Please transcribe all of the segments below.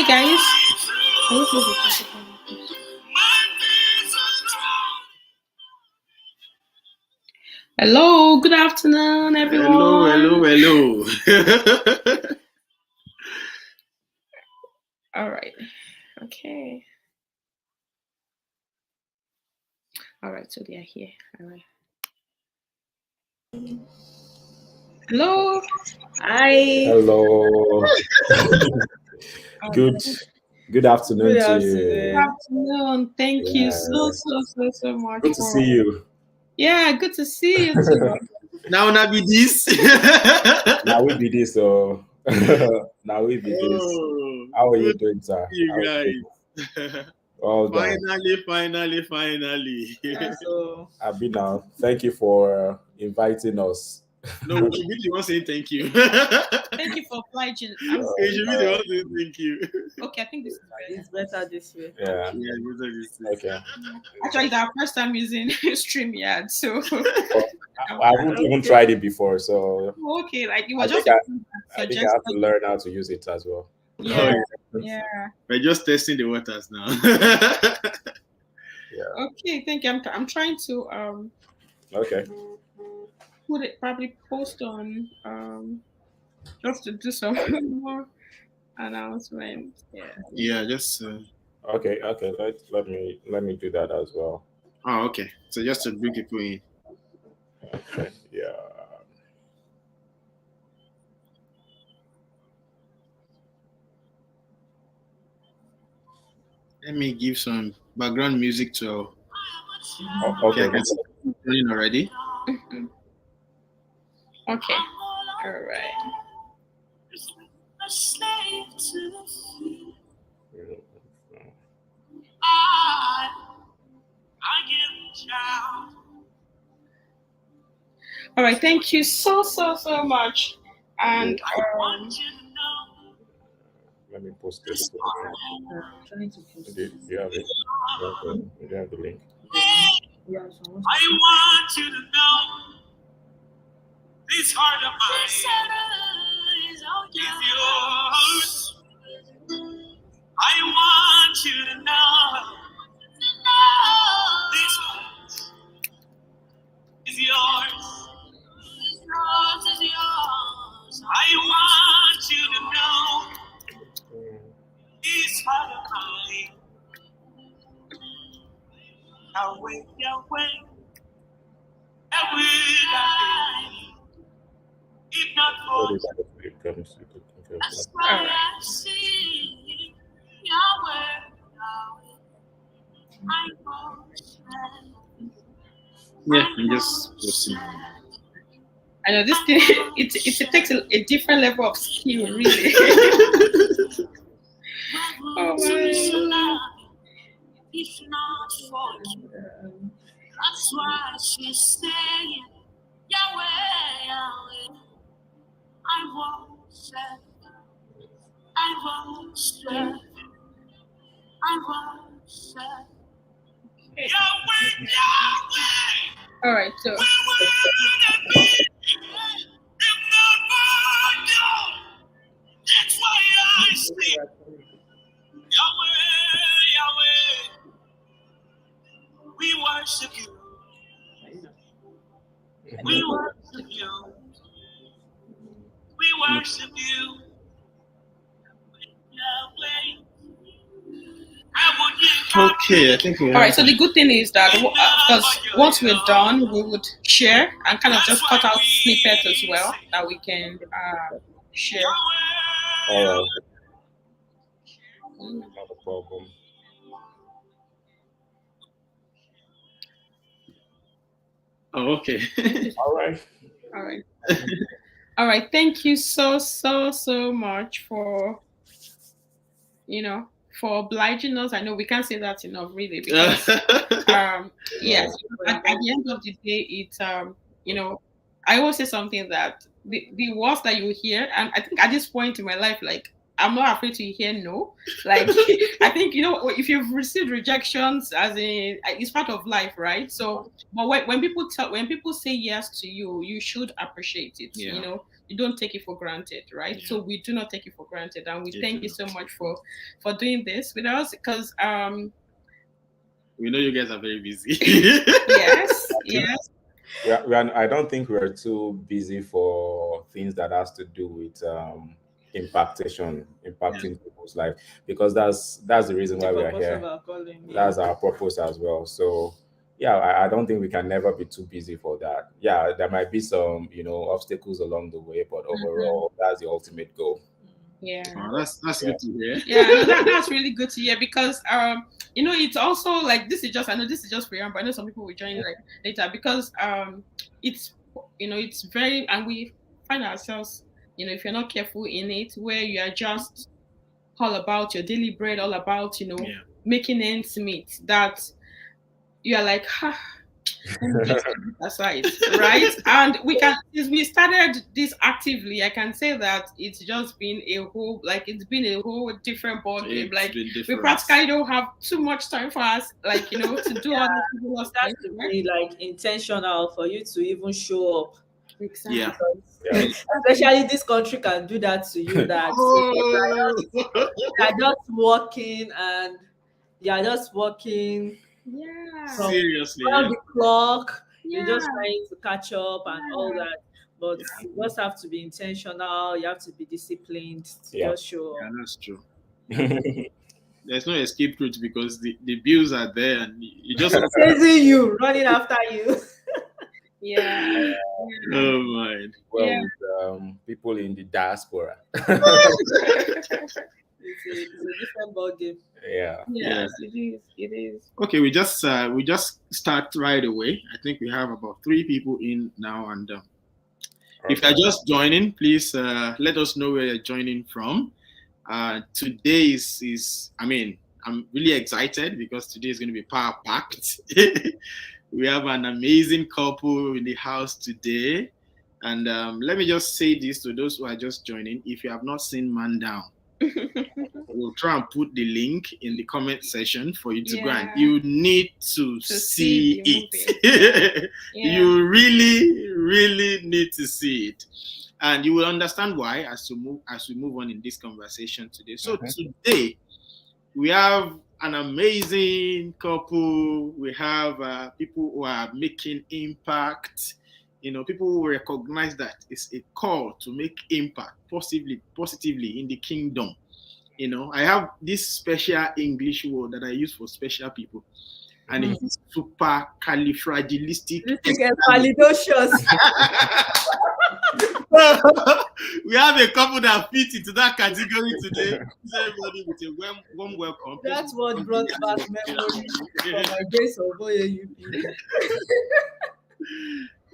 guys. Hello, good afternoon, everyone. Hello. All right. Okay. All right, so they are here. All right. Hello. Hi. Hello. Good afternoon to you. Good afternoon. Thank you so much. Good to see you. Yeah, good to see you too. Now be this. Now we be this. So now we be this. Oh, How are you doing, sir? you How are guys. Well done. Finally. Yeah, so I've been now. Thank you for inviting us. No, we should be the one saying thank you. Thank you for obliging. We should be the one saying thank you. Okay, I think this is it's better this way. Yeah. Yeah, better this way. Okay. Actually, it's our first time using StreamYard, so I haven't even tried it before, so okay, like it was I just think a I think I have to learn how to use it as well. Yeah, Oh, yeah. We're just testing the waters now. Yeah. Okay, thank you. I'm trying to Okay. probably post on just to do some more announcements. Yeah. Yeah, just Okay. Let me do that as well. oh, okay. So just to bring people in. Okay. Yeah. Let me give some background music to Okay. Playing already. Okay. All right. All right. Thank you so much. And let me post this. Trying to post. Do you have it? Do you have the link? Yeah, so I want you to know this heart of mine is yours. I want you to know this heart is yours. I want you to know this heart of mine. Yahweh, if not for It comes to that's why I see Yahweh. Yeah, I'm just listening. I know this thing. It takes a different level of skill, really. Oh my. If not for you, that's why she's saying, Yahweh, I won't serve, I won't serve, I won't serve. Yahweh. All right, so. Where would I be if not for you? That's why I speak. Yahweh, we worship you. We worship you. We worship you. Okay, I think we have. All right, so the good thing is that because once we're done, we would share and kind of just cut out snippets as well that we can share. All right. Not a problem. Oh, okay. All right. All right. All right. Thank you so much for for obliging us. I know we can't say that enough, really, because yes, at the end of the day, it's I always say something that the worst that you hear, and I think at this point in my life, like I'm not afraid to hear no. Like I think if you've received rejections, as in it's part of life, right? So, but when people say yes to you, you should appreciate it. Yeah. you don't take it for granted, right? Yeah. So we do not take it for granted, and we You thank do you so not. much for doing this with us, because We know you guys are very busy. yes, yes, I don't think we're too busy for things that has to do with Yeah. impacting people's life, because that's the reason The why we are purpose of here. our calling. Yeah. That's our purpose as well. So yeah, I don't think we can never be too busy for that. Yeah, there might be some, obstacles along the way, but overall, that's the ultimate goal. yeah. Oh, that's Yeah. good to hear. Yeah, no, that's really good to hear, because it's also like, this is just, I know this is just for but I know some people will join like later, because it's it's very, and we find ourselves, if you're not careful in it, where you are just all about your daily bread, all about Yeah. making ends meet, that you are like, let me just put this aside, right? And since we started this actively, I can say that it's just been a whole different ball game. It's Like, been we different. practically don't have too much time for us, like, to do all the frivolous It has things, to right? be like intentional for you to even show up. Yeah. Exactly. Yeah. Especially this country can do that to you, that Oh. you are just working and you are just working Yeah. from Seriously, around yeah. the clock. You're Yeah. just trying to catch up and all Yeah. that. But you just have to be intentional. You have to be disciplined to Yeah. just show Yeah, up. that's true. There's no escape route because the bills are there and you just Chasing you, running after you. Yeah. Yeah. oh my. Well, Yeah. with people in the diaspora. It's a different ball game. Yeah. Yeah. Yes, it is. It is. Okay, we just start right away. I think we have about 3 people in now, and if Okay. you're just joining, please let us know where you're joining from. Today is I mean, I'm really excited because today is going to be power packed. We have an amazing couple in the house today. And let me just say this to those who are just joining. If you have not seen Man Down, we'll try and put the link in the comment section for you to go, and Yeah. you need to see see the movie. it. Yeah. You really, really need to see it. And you will understand why as we move on in this conversation today. So today we have an amazing couple. We have people who are making impact. People who recognize that it's a call to make impact positively in the kingdom. I have this special English word that I use for special people, and it's super califragilistic. Validocious. We have a couple that fit into that category today. Everybody with a warm welcome. That's what brought back memories from my days of OA-UP.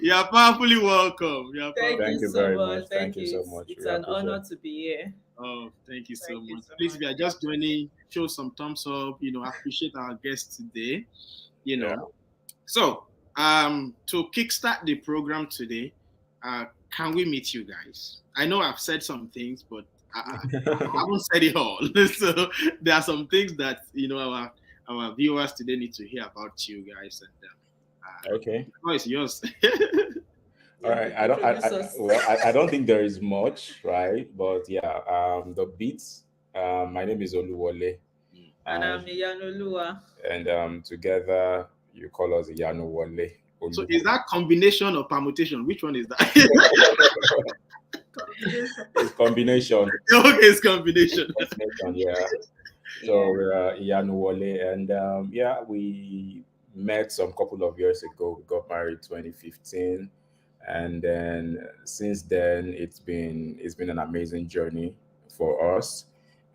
You are powerfully welcome. Thank you so very much. much. Thank you so much. It's We an appreciate honor to be here. Oh, thank you so Thank you much. so Please, much. if you are just joining, show some thumbs up. Appreciate our guest today. So, to kickstart the program today, can we meet you guys? I know I've said some things, but I haven't said it all. So there are some things that our viewers today need to hear about you guys. And Okay. the floor is yours. All right. Introduce us. I don't think there is much, right? But yeah, the beats. My name is Oluwole, And I'm IyanuWole. and together you call us IyanuWole. So is that combination or permutation? Which one is that? It's combination. Okay, it's combination. Combination, yeah. So we're IyanuWole, and yeah, we met some couple of years ago. We got married 2015, and then since then it's been an amazing journey for us.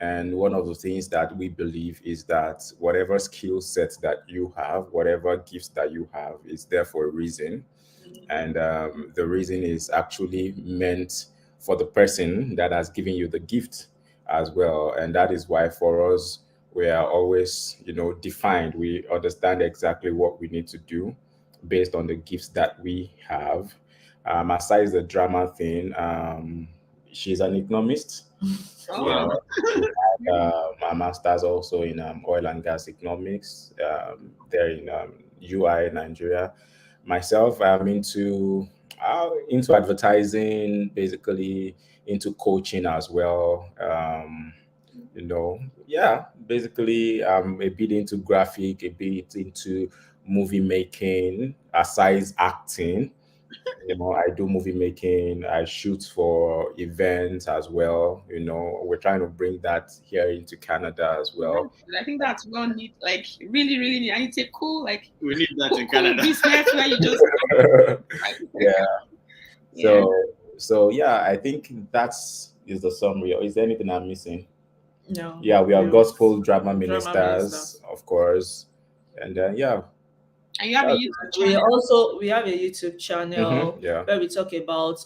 And one of the things that we believe is that whatever skill set that you have, whatever gifts that you have, is there for a reason. And the reason is actually meant for the person that has given you the gift as well. And that is why for us, we are always, defined. We understand exactly what we need to do based on the gifts that we have. Aside the drama thing, she's an economist. Yeah, Oh. she had a master's also in oil and gas economics there in UI, Nigeria. Myself, I'm into Into advertising, basically into coaching as well. Basically a bit into graphic, a bit into movie making, aside acting. I do movie making. I shoot for events as well. We're trying to bring that here into Canada as well. I think that's one need, like really, really need. I need to say cool, like we need that in Canada. Business where you just So I think that's is the summary. Or is there anything I'm missing? No. Yeah, we are gospel drama ministers, of course, and And you have a YouTube channel. We have a YouTube channel Yeah. where we talk about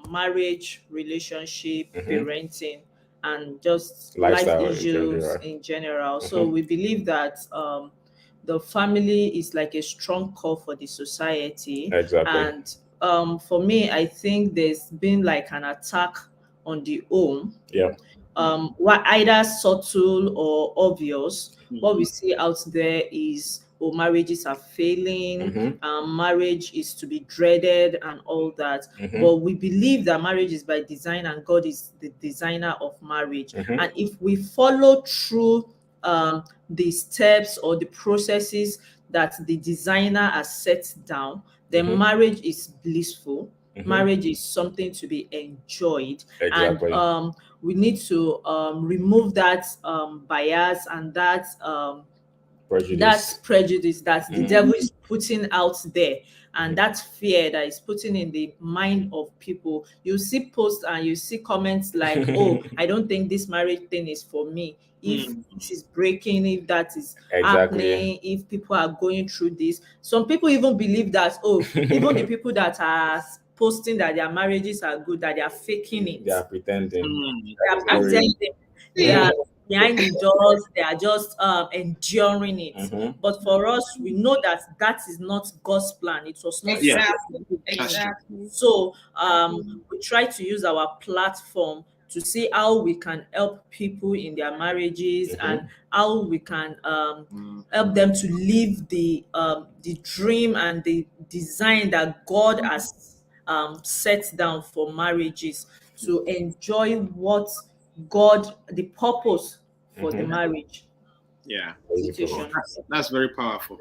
marriage, relationship, parenting, and just Lifestyle life issues in general. So we believe that the family is like a strong core for the society. Exactly. And for me, I think there's been like an attack on the home. Yeah. Either subtle or obvious. What we see out there is, marriages are failing, marriage is to be dreaded and all that. But we believe that marriage is by design and God is the designer of marriage. And if we follow through the steps or the processes that the designer has set down, then marriage is blissful. Marriage is something to be enjoyed. Exactly. And we need to remove that bias and that prejudice that the devil is putting out there, and that fear that is putting in the mind of people. You see posts and you see comments like, oh, I don't think this marriage thing is for me. If this is breaking, if that is happening, if people are going through this. Some people even believe that, even the people that are posting that their marriages are good, that they are faking it. They are pretending. They are pretending. They are behind the doors. They are just enduring it. But for us, we know that that is not God's plan. It was not exactly. So we try to use our platform to see how we can help people in their marriages and how we can help them to live the dream and the design that God has set down for marriages, to enjoy what God, the purpose for the marriage. Yeah, situation. that's very powerful.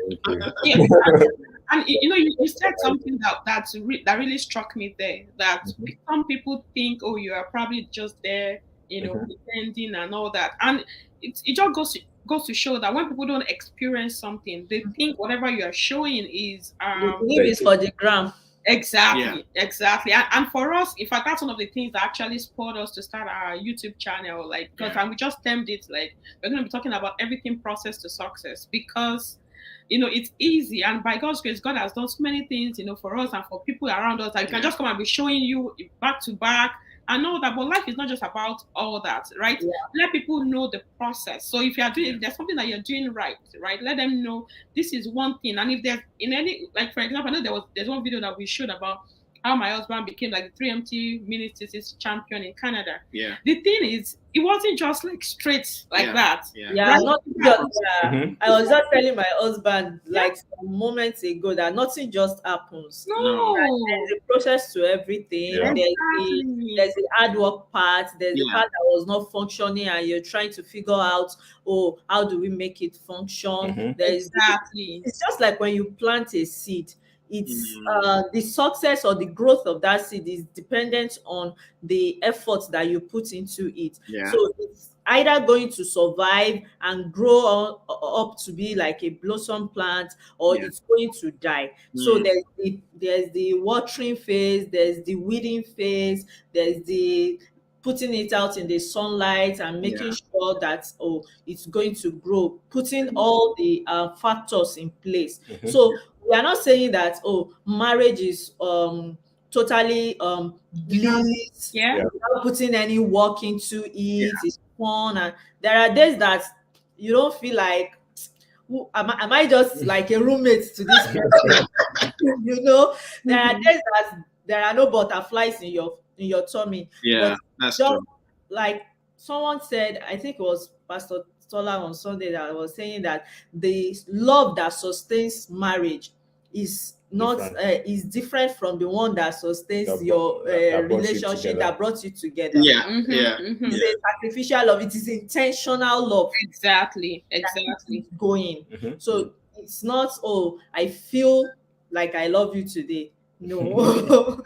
And you said something that really struck me there. That some people think, oh, you are probably just there, pretending and all that, and it just goes to show that when people don't experience something, they think whatever you are showing is is for the gram. Exactly. And for us, in fact, that's one of the things that actually spurred us to start our YouTube channel. And we just termed it we're going to be talking about everything process to success, because it's easy, and by God's grace, God has done so many things, for us and for people around us. Like, we can just come and be showing you back to back and all that. But life is not just about all that, right? Yeah. Let people know the process. So if there's something that you're doing right, let them know this is one thing. And if there's in any, like, for example, I know there's one video that we showed about how my husband became like the 3MT mini thesis champion in Canada. Yeah. The thing is, it wasn't just like straight like that. Right? I was just telling my husband some moments ago that nothing just happens. No. There's a process to everything. Yeah. There's the hard work part. There's the part that was not functioning, and you're trying to figure out, how do we make it function? It's just like when you plant a seed. It's the success or the growth of that seed is dependent on the effort that you put into it. Yeah. So it's either going to survive and grow up to be like a blossom plant, or it's going to die. So there's the watering phase, there's the weeding phase, there's the putting it out in the sunlight and making sure that it's going to grow, putting all the factors in place. So we are not saying that marriage is totally bliss, without putting any work into it. It's fun, and there are days that you don't feel like, am I just like a roommate to this person? There are days that there are no butterflies in your tummy. Yeah, that's true. Like someone said, I think it was Pastor Tola on Sunday, that was saying that the love that sustains marriage is not Different. is different from the one that sustains That your that brought you relationship, together. that brought you together. Yeah, Mhm, yeah, mhm. It's yeah. a sacrificial love. It is intentional love Exactly, that keeps exactly. it going. Mhm. So it's not, oh, I feel like I love you today. No,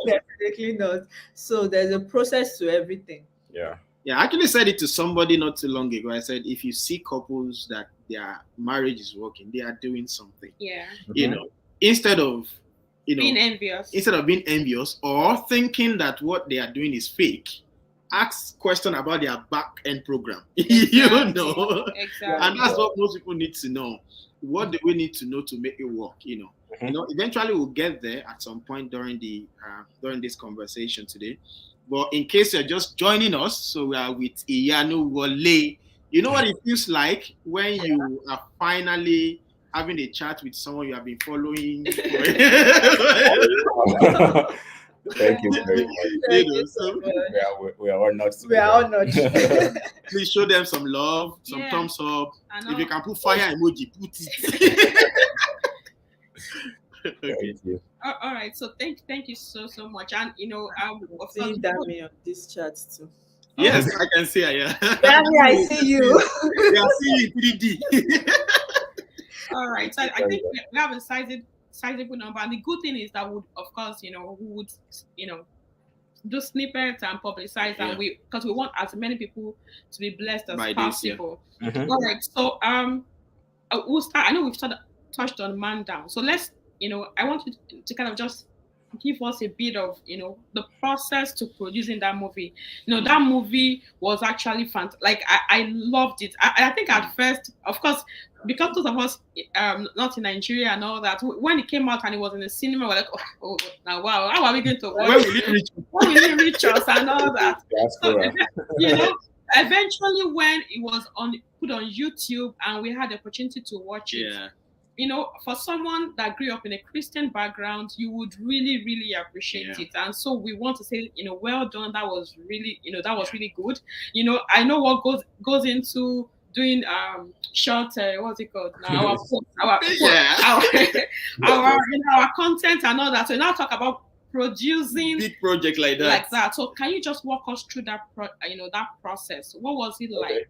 definitely not. So there's a process to everything. Yeah. Yeah, I actually said it to somebody not too long ago. I said, if you see couples that their marriage is working, they are doing something. Yeah. You Mhm. know, instead of, Being envious. instead of being envious or thinking that what they are doing is fake, ask question about their back end program. You know, and Exactly. that's what most people need to know. What do we need to know to make it work? Mhm. Eventually we'll get there at some point during this conversation today. But in case you're just joining us, so we are with IyanuWole. You know what it feels like when you are finally having a chat with someone you have been following. Thank you very much. Thank you so So much. We are honored to We be are here. honored. please show them some love, some Yeah. thumbs up. I If you know. can put fire emoji, put it. Okay. Thank you. All right. So thank you so much. And of course, Seeing Dami on this chat too. Yes, I can see her. Yeah. Dami, I see you. Yeah, I see you in 3D. all right. So I think we have a sizable number, and the good thing is that would, of course, we would, do snippets and publicize, Yeah. and because we want as many people to be blessed as By this, yeah. possible. Mhm. All right. So we'll start. I know we've touched on Man Down. So let's, I want you to kind of just give us a bit of, the process to producing that movie. That movie was actually fantastic. Like I loved it. I think at first, of course, because those of us not in Nigeria and all that, when it came out and it was in the cinema, we're like, oh now wow, how are we going to watch When it? will it reach? When will it reach us and all that? So, Diaspora. eventually when it was put on YouTube and we had the opportunity to watch it, for someone that grew up in a Christian background, you would really, really appreciate it. And so we want to say, well done. That was really, really good. I know what goes into doing short what's it called now, Yeah. our content and all that. So now talk about producing Big project like that. So can you just walk us through that that process? What was it like?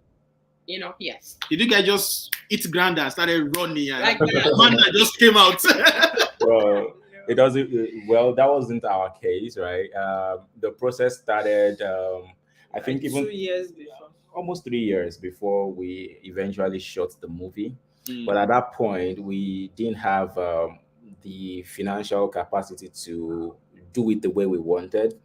Yes. Did you guys just eat ground and started running and Like man that just came out? Well, it doesn't. Well, that wasn't our case, right? The process started. I think even 2 years before. almost 3 years before we eventually shot the movie. But at that point, we didn't have the financial capacity to do it the way we wanted.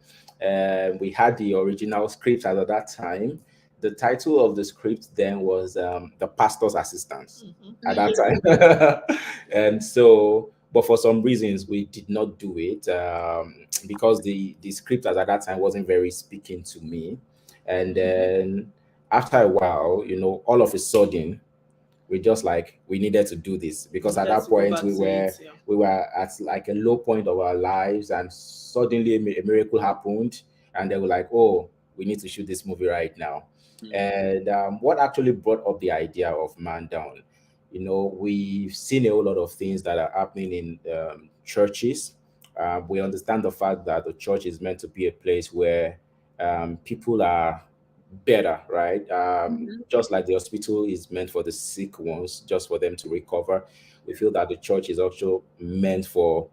We had the original script at that time. The title of the script then was The Pastor's Assistant at that time. And so, but for some reasons, we did not do it because the script at that time wasn't very speaking to me. And then after a while, all of a sudden, we just like we needed to do this because at that point we were at like a low point of our lives, and suddenly a miracle happened, and they were like, oh, we need to shoot this movie right now. And what actually brought up the idea of Man Down, we've seen a whole lot of things that are happening in churches. We understand the fact that the church is meant to be a place where people are better, right? Just like the hospital is meant for the sick ones, just for them to recover. We feel that the church is also meant for,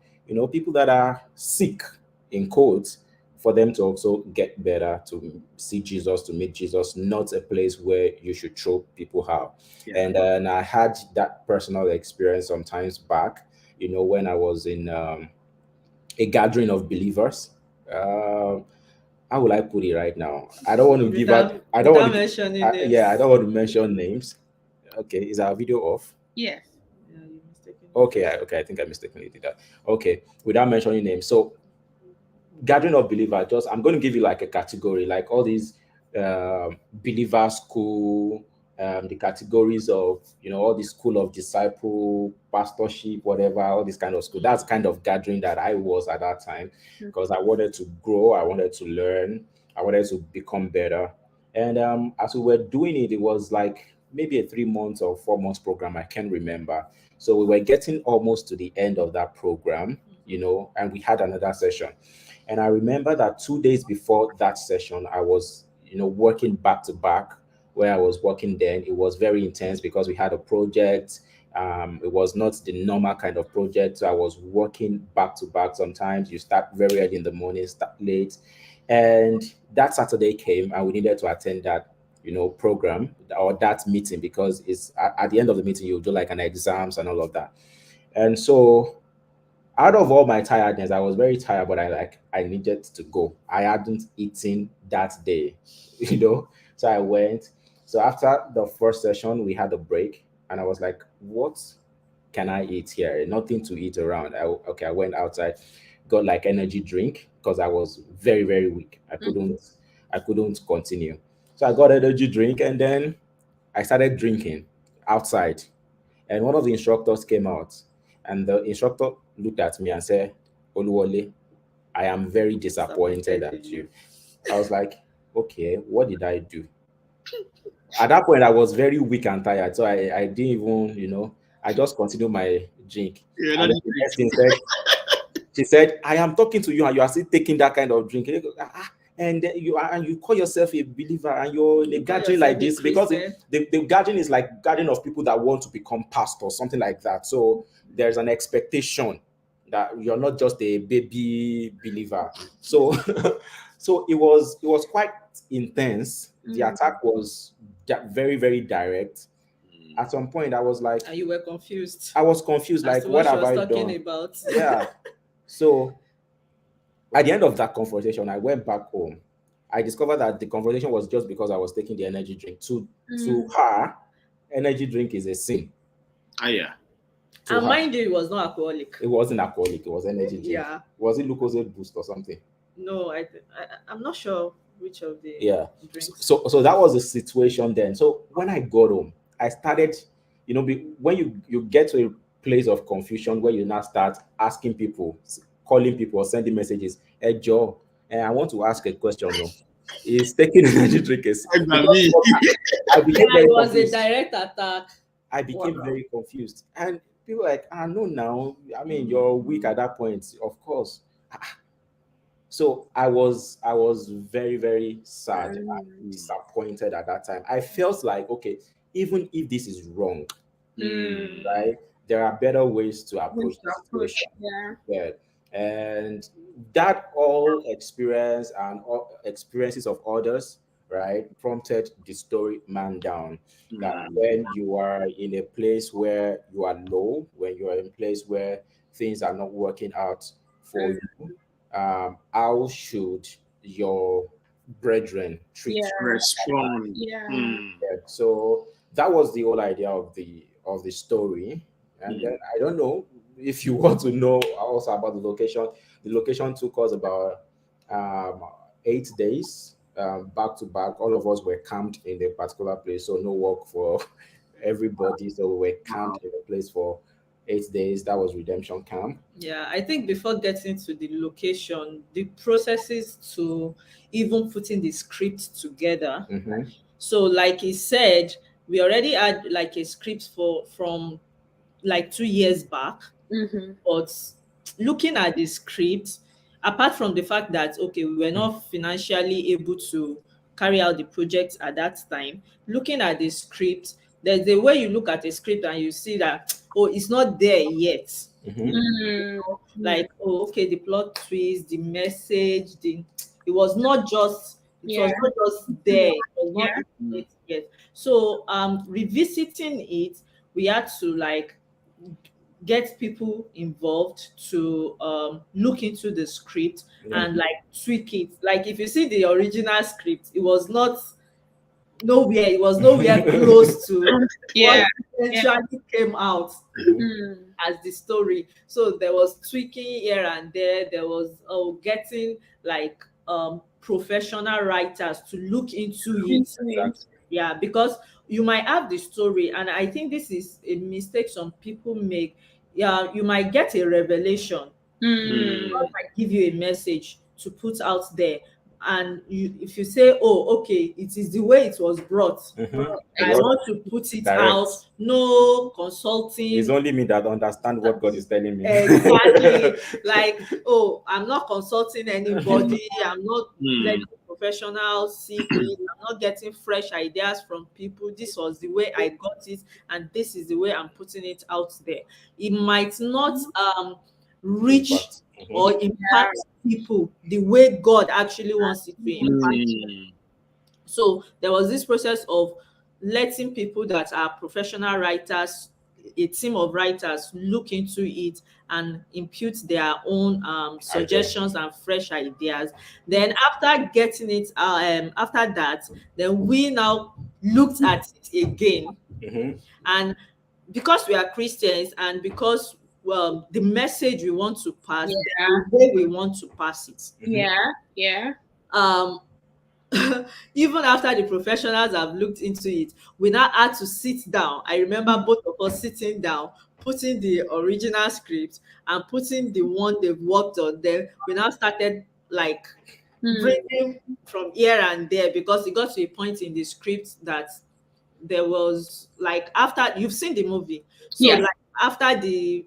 people that are sick, in quotes, for them to also get better, to see Jesus, to meet Jesus, not a place where you should throw people out. Yeah. And I had that personal experience sometimes back, when I was in a gathering of believers. How will I put it right now? I don't want to give out. I don't want to mention names. Yeah, I don't want to mention names. Okay, is our video off? Yes. Yeah, you mistakenly. Okay, I think I mistakenly did that. Okay, without mentioning names. So, gathering of believers. I'm going to give you like a category, like all these believer school, the categories of all the school of disciple, pastorship, whatever, all this kind of school. That's kind of gathering that I was at that time because I wanted to grow, I wanted to learn, I wanted to become better. And as we were doing it, it was like maybe a 3 months or 4 months program. I can't remember. So we were getting almost to the end of that program, and we had another session. And I remember that 2 days before that session, I was, working back to back where I was working then. It was very intense because we had a project. It was not the normal kind of project. So I was working back to back. Sometimes you start very early in the morning, start late. And that Saturday came and we needed to attend that, program or that meeting because it's at the end of the meeting, you do like an exams and all of that. And so out of all my tiredness, I was very tired, but I needed to go. I hadn't eaten that day, So I went. So after the first session, we had a break, and I was like, "What can I eat here? Nothing to eat around." I went outside, got like energy drink because I was very very weak. I couldn't continue. So I got energy drink, and then I started drinking outside. And one of the instructors came out, and the instructor looked at me and said, "Oluwole, I am very disappointed at you." I was like, "Okay, what did I do?" At that point, I was very weak and tired, so I didn't even, I just continued my drink. You're And not then the next thing she said, "I am talking to you, and you are still taking that kind of drink. And you call yourself a believer, and you're in a gathering like this because the gathering is like gathering of people that want to become pastors, something like that. So there's an expectation that you're not just a baby believer. So so it was quite intense. The attack was very very direct. At some point, I was like, and you were confused. I was confused, like, what have I done? About. Yeah. So at the end of that conversation, I went back home. I discovered that the conversation was just because I was taking the energy drink. To her, energy drink is a sin. Yeah. And mind you, it was not alcoholic. It wasn't alcoholic. It was energy drink. Yeah. Was it Lucozade Boost or something? No, I'm not sure which of the drinks. So that was the situation then. So when I got home, I started, when you get to a place of confusion where you now start asking people, calling people, or sending messages. Hey Joe, I want to ask a question. No, is taking energy drink is I became very confused. A direct attack. I became very confused, and people were like, no, now, I mean, you're weak at that point, of course. So I was very very sad and disappointed at that time. I felt like, okay, even if this is wrong, right, there are better ways to approach the situation. Yeah. And that all experience and all experiences of others, right, prompted the story Man Down. That when you are in a place where you are low, when you are in a place where things are not working out for you, how should your brethren treat you? Respond. So that was the whole idea of the story. And then I don't know if you want to know also about the location. The location took us about 8 days back to back. All of us were camped in a particular place, so no work for everybody. So we were camped in a place for 8 days. That was Redemption Camp. Yeah, I think before getting to the location, the processes to even putting the script together. So like he said, we already had like a script from like 2 years back. But looking at the script, apart from the fact that, okay, we were not financially able to carry out the project at that time, looking at the script, there's a way you look at a script and you see that, oh, it's not there yet. Like, oh, okay, the plot twist, the message, it was not just there. It was not there yet. So revisiting it, we had to like get people involved to look into the script and like tweak it. Like if you see the original script, it was nowhere close to what eventually came out as the story. So there was tweaking here and there. There was getting like professional writers to look into it. Yeah, because you might have the story, and I think this is a mistake some people make. Yeah, you might get a revelation. God might give you a message to put out there, and if you say, oh, okay, it is the way it was brought, I want to put it out, no consulting. It's only me that understand what God is telling me. Exactly. Like, oh, I'm not consulting anybody, I'm not letting professionals see it, I'm not getting fresh ideas from people. This was the way I got it, and this is the way I'm putting it out there. It might not reach or impact people the way God actually wants it to impact. So there was this process of letting people that are professional writers, a team of writers, look into it and impute their own suggestions and fresh ideas. Then after getting it, after that, then we now looked at it again. And because we are Christians and because the message we want to pass, the way we want to pass it. Even after the professionals have looked into it, we now had to sit down. I remember both of us sitting down, putting the original script and putting the one they've worked on. Then we now started like bringing from here and there, because it got to a point in the script that there was like, after you've seen the movie, so like after the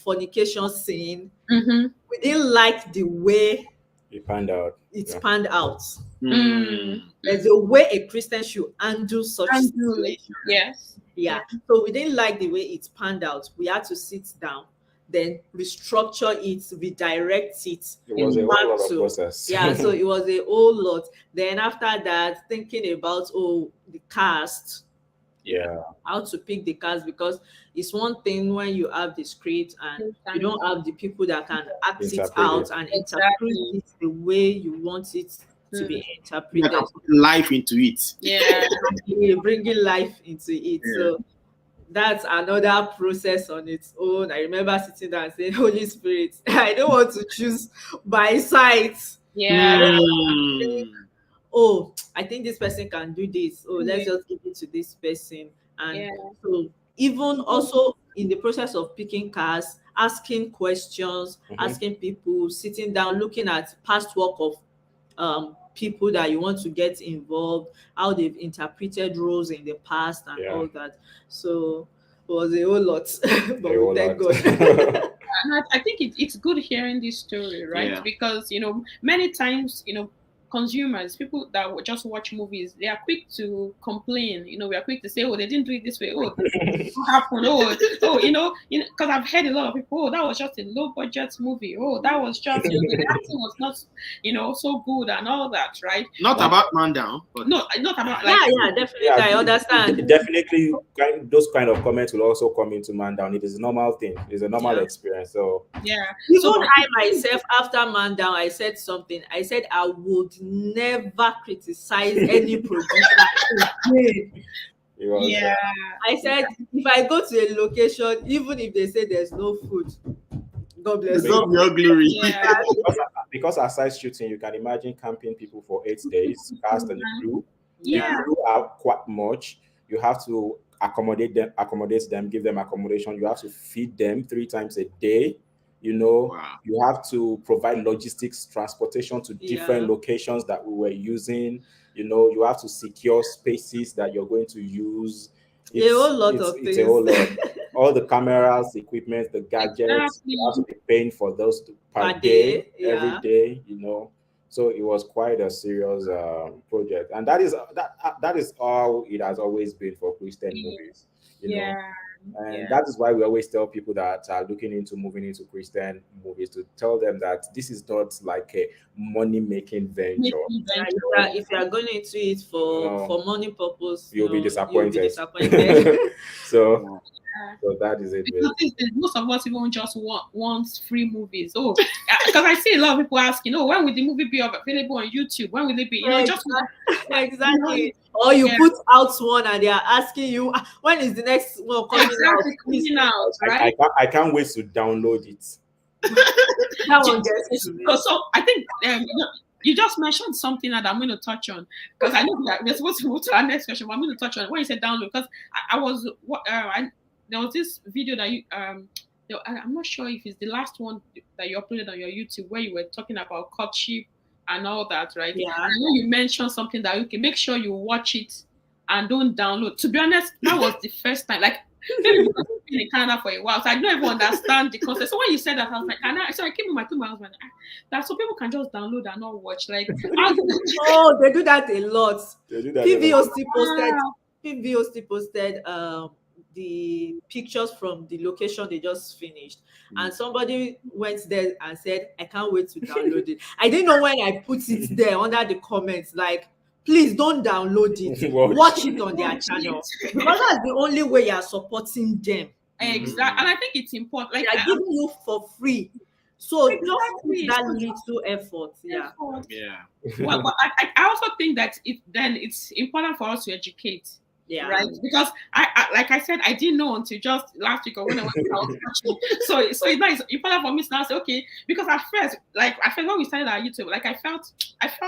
fornication scene, we didn't like the way it panned out. Panned out. There's a way a Christian should handle such situation. So we didn't like the way it panned out. We had to sit down, then restructure it, redirect it. It was a whole lot of process. So it was a whole lot. Then after that, thinking about the cast. How to pick the cast, because it's one thing when you have the script and you don't have the people that can act it out and interpret it the way you want it to be interpreted. Life into it. Bringing life into it. So that's another process on its own. I remember sitting down and saying, Holy Spirit, I don't want to choose by sight. Oh, I think this person can do this. Oh, let's just give it to this person. And so even also in the process of picking cast, asking questions, asking people, sitting down, looking at past work of people that you want to get involved, how they've interpreted roles in the past and all that. So it was a whole lot, but we thank God. I think it's good hearing this story, right? Because, many times, consumers, people that just watch movies, they are quick to complain. We are quick to say, oh, they didn't do it this way. Oh, what happened? Because I've heard a lot of people, oh, that was just a low budget movie. Oh, that was just, the acting was not, so good and all that, right? Not about Man Down, but no, not about definitely. I understand. Definitely, those kind of comments will also come into Man Down. It is a normal thing. It's a normal experience. So even I myself, after Man Down, I said something. I said I would never criticize any producer again. I said, if I go to a location, even if they say there's no food, God bless you. Your glory. Because aside shooting, you can imagine camping people for 8 days, cast and crew. The crew are quite much. You have to accommodate them, give them accommodation. You have to feed them 3 times a day. You have to provide logistics, transportation to different locations that we were using. You have to secure spaces that you're going to use. It's a whole lot of things. It's a whole lot. All the cameras, equipment, the gadgets, you have to be paying for those per day, every day, So it was quite a serious project. And that is all it has always been for Christian movies. And that is why we always tell people that are looking into moving into Christian movies to tell them that this is not like a money-making venture. If you are going into it for money purpose, you'll be disappointed. So that is it. Most of us even just want free movies. Oh, because I see a lot of people asking, when will the movie be available on YouTube? When will it be? Exactly. Or you put out one and they are asking you, when is the next one coming out? Right? I can't wait to download it. That one gets me. So I think you just mentioned something that I'm going to touch on, because I know we're supposed to move to our next question, but I'm going to touch on it when you said download, because there was this video that you I'm not sure if it's the last one that you uploaded on your YouTube, where you were talking about courtship, and all that, right? Yeah. And I know you mentioned something that you can make sure you watch it and don't download. To be honest, that was the first time. Like maybe because I've been in Canada for a while, so I don't even understand the concept. So when you said that, I was like, so I came with my husband. That so people can just download and not watch. Like, oh, they do that a lot. They do that PVO a lot. still posted. PVO still posted the pictures from the location they just finished, and somebody went there and said, "I can't wait to download it." I didn't know when I put it there under the comments, like, please don't download it. Watch it on their channel, because that's the only way you are supporting them. Exactly, and I think it's important. Like, They are giving you for free, so Exactly. just put that little effort. Yeah. Yeah. Well, but I also think that it's important for us to educate. Yeah. Right. Because I like I said, I didn't know until just last week or when I was watching. So it's important for me to now say, okay, because at first when we started our YouTube, like I felt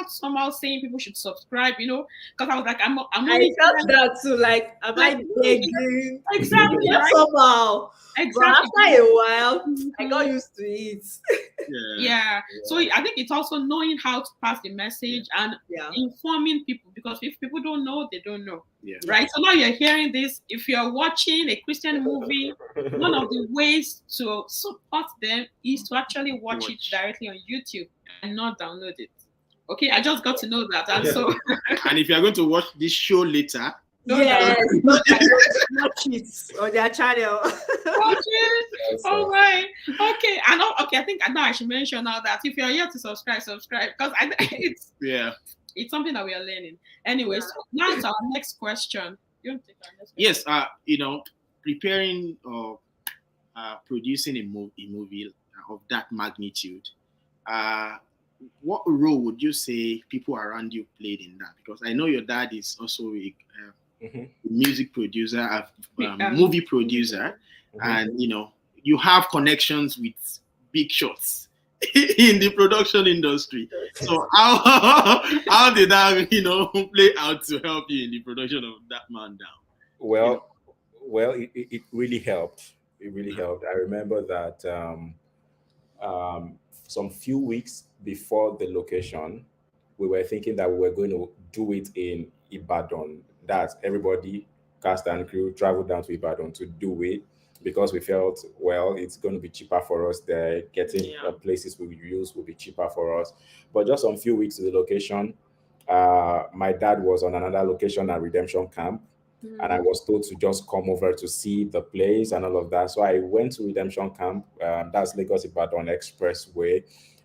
somehow saying people should subscribe, because I was like, I felt that too. Like, am I begging? Exactly. Right? Somehow. Exactly. But after a while, I got used to it. Yeah. So I think it's also knowing how to pass the message and informing people, because if people don't know, they don't know. Yeah. Right. So now you're hearing this. If you're watching a Christian movie, one of the ways to support them is to actually watch it directly on YouTube and not download it. Okay, I just got to know that. And so and if you're going to watch this show later, yes, watch it on their channel. Watch it. All right. Okay. I think now I should mention now that if you're here to subscribe, because it's something that we are learning. Anyways, so now to our next question. You want to take our next question? Yes. Preparing or producing a movie of that magnitude. What role would you say people around you played in that? Because I know your dad is also a music producer, a movie producer, and you have connections with big shots in the production industry. So how did that play out to help you in the production of That Man Down? Well, it really helped. It really helped. I remember that some few weeks before the location, we were thinking that we were going to do it in Ibadan. That everybody, cast and crew, traveled down to Ibadan to do it, because we felt, well, it's going to be cheaper for us there. Getting places we use will be cheaper for us. But just some few weeks to the location, my dad was on another location at Redemption Camp, and I was told to just come over to see the place and all of that. So I went to Redemption Camp, that's Lagos Ibadan Expressway,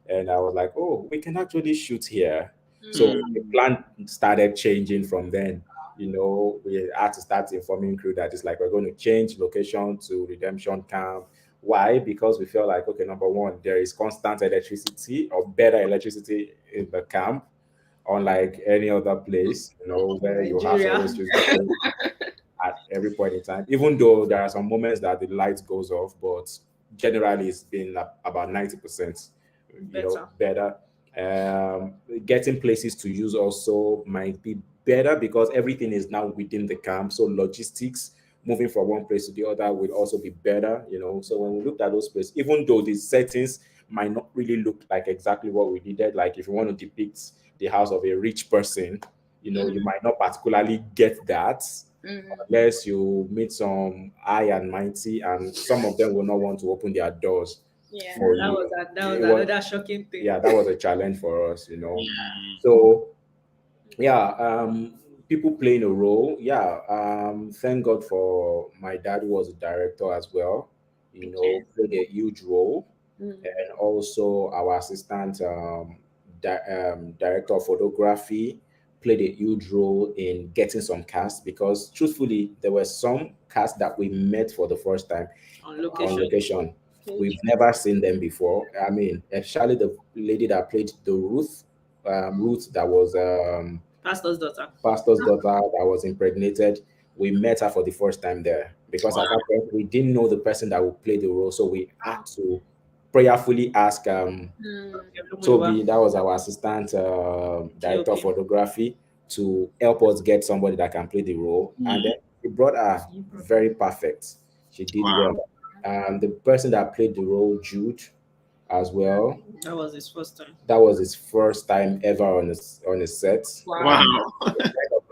and I was like, oh, we can actually shoot here. So the plan started changing from then. We had to start informing crew that it's like we're going to change location to Redemption Camp. Why? Because we feel like, okay, number one, there is constant electricity or better electricity in the camp, unlike any other place, where you have to always use the at every point in time. Even though there are some moments that the light goes off, but generally it's been about 90%, better. Getting places to use also might be better because everything is now within the camp. So logistics, moving from one place to the other, will also be better. So when we looked at those places, even though the settings might not really look like exactly what we needed, like if you want to depict the house of a rich person, you might not particularly get that unless you meet some high and mighty, and some of them will not want to open their doors. Yeah, that was another shocking thing. Yeah, that was a challenge for us, So, people playing a role. Thank God for my dad, who was a director as well. Played a huge role, and also our assistant director of photography played a huge role in getting some cast, because truthfully, there were some cast that we met for the first time on location. We've never seen them before. I mean, especially the lady that played the Ruth that was pastor's daughter that was impregnated. We met her for the first time there, because at that point we didn't know the person that would play the role, so we had to prayerfully ask Toby, that was our assistant director of photography, to help us get somebody that can play the role, and then we brought her very perfect. She did well. The person that played the role, Jude, as well. That was his first time. That was his first time ever on a set. Wow.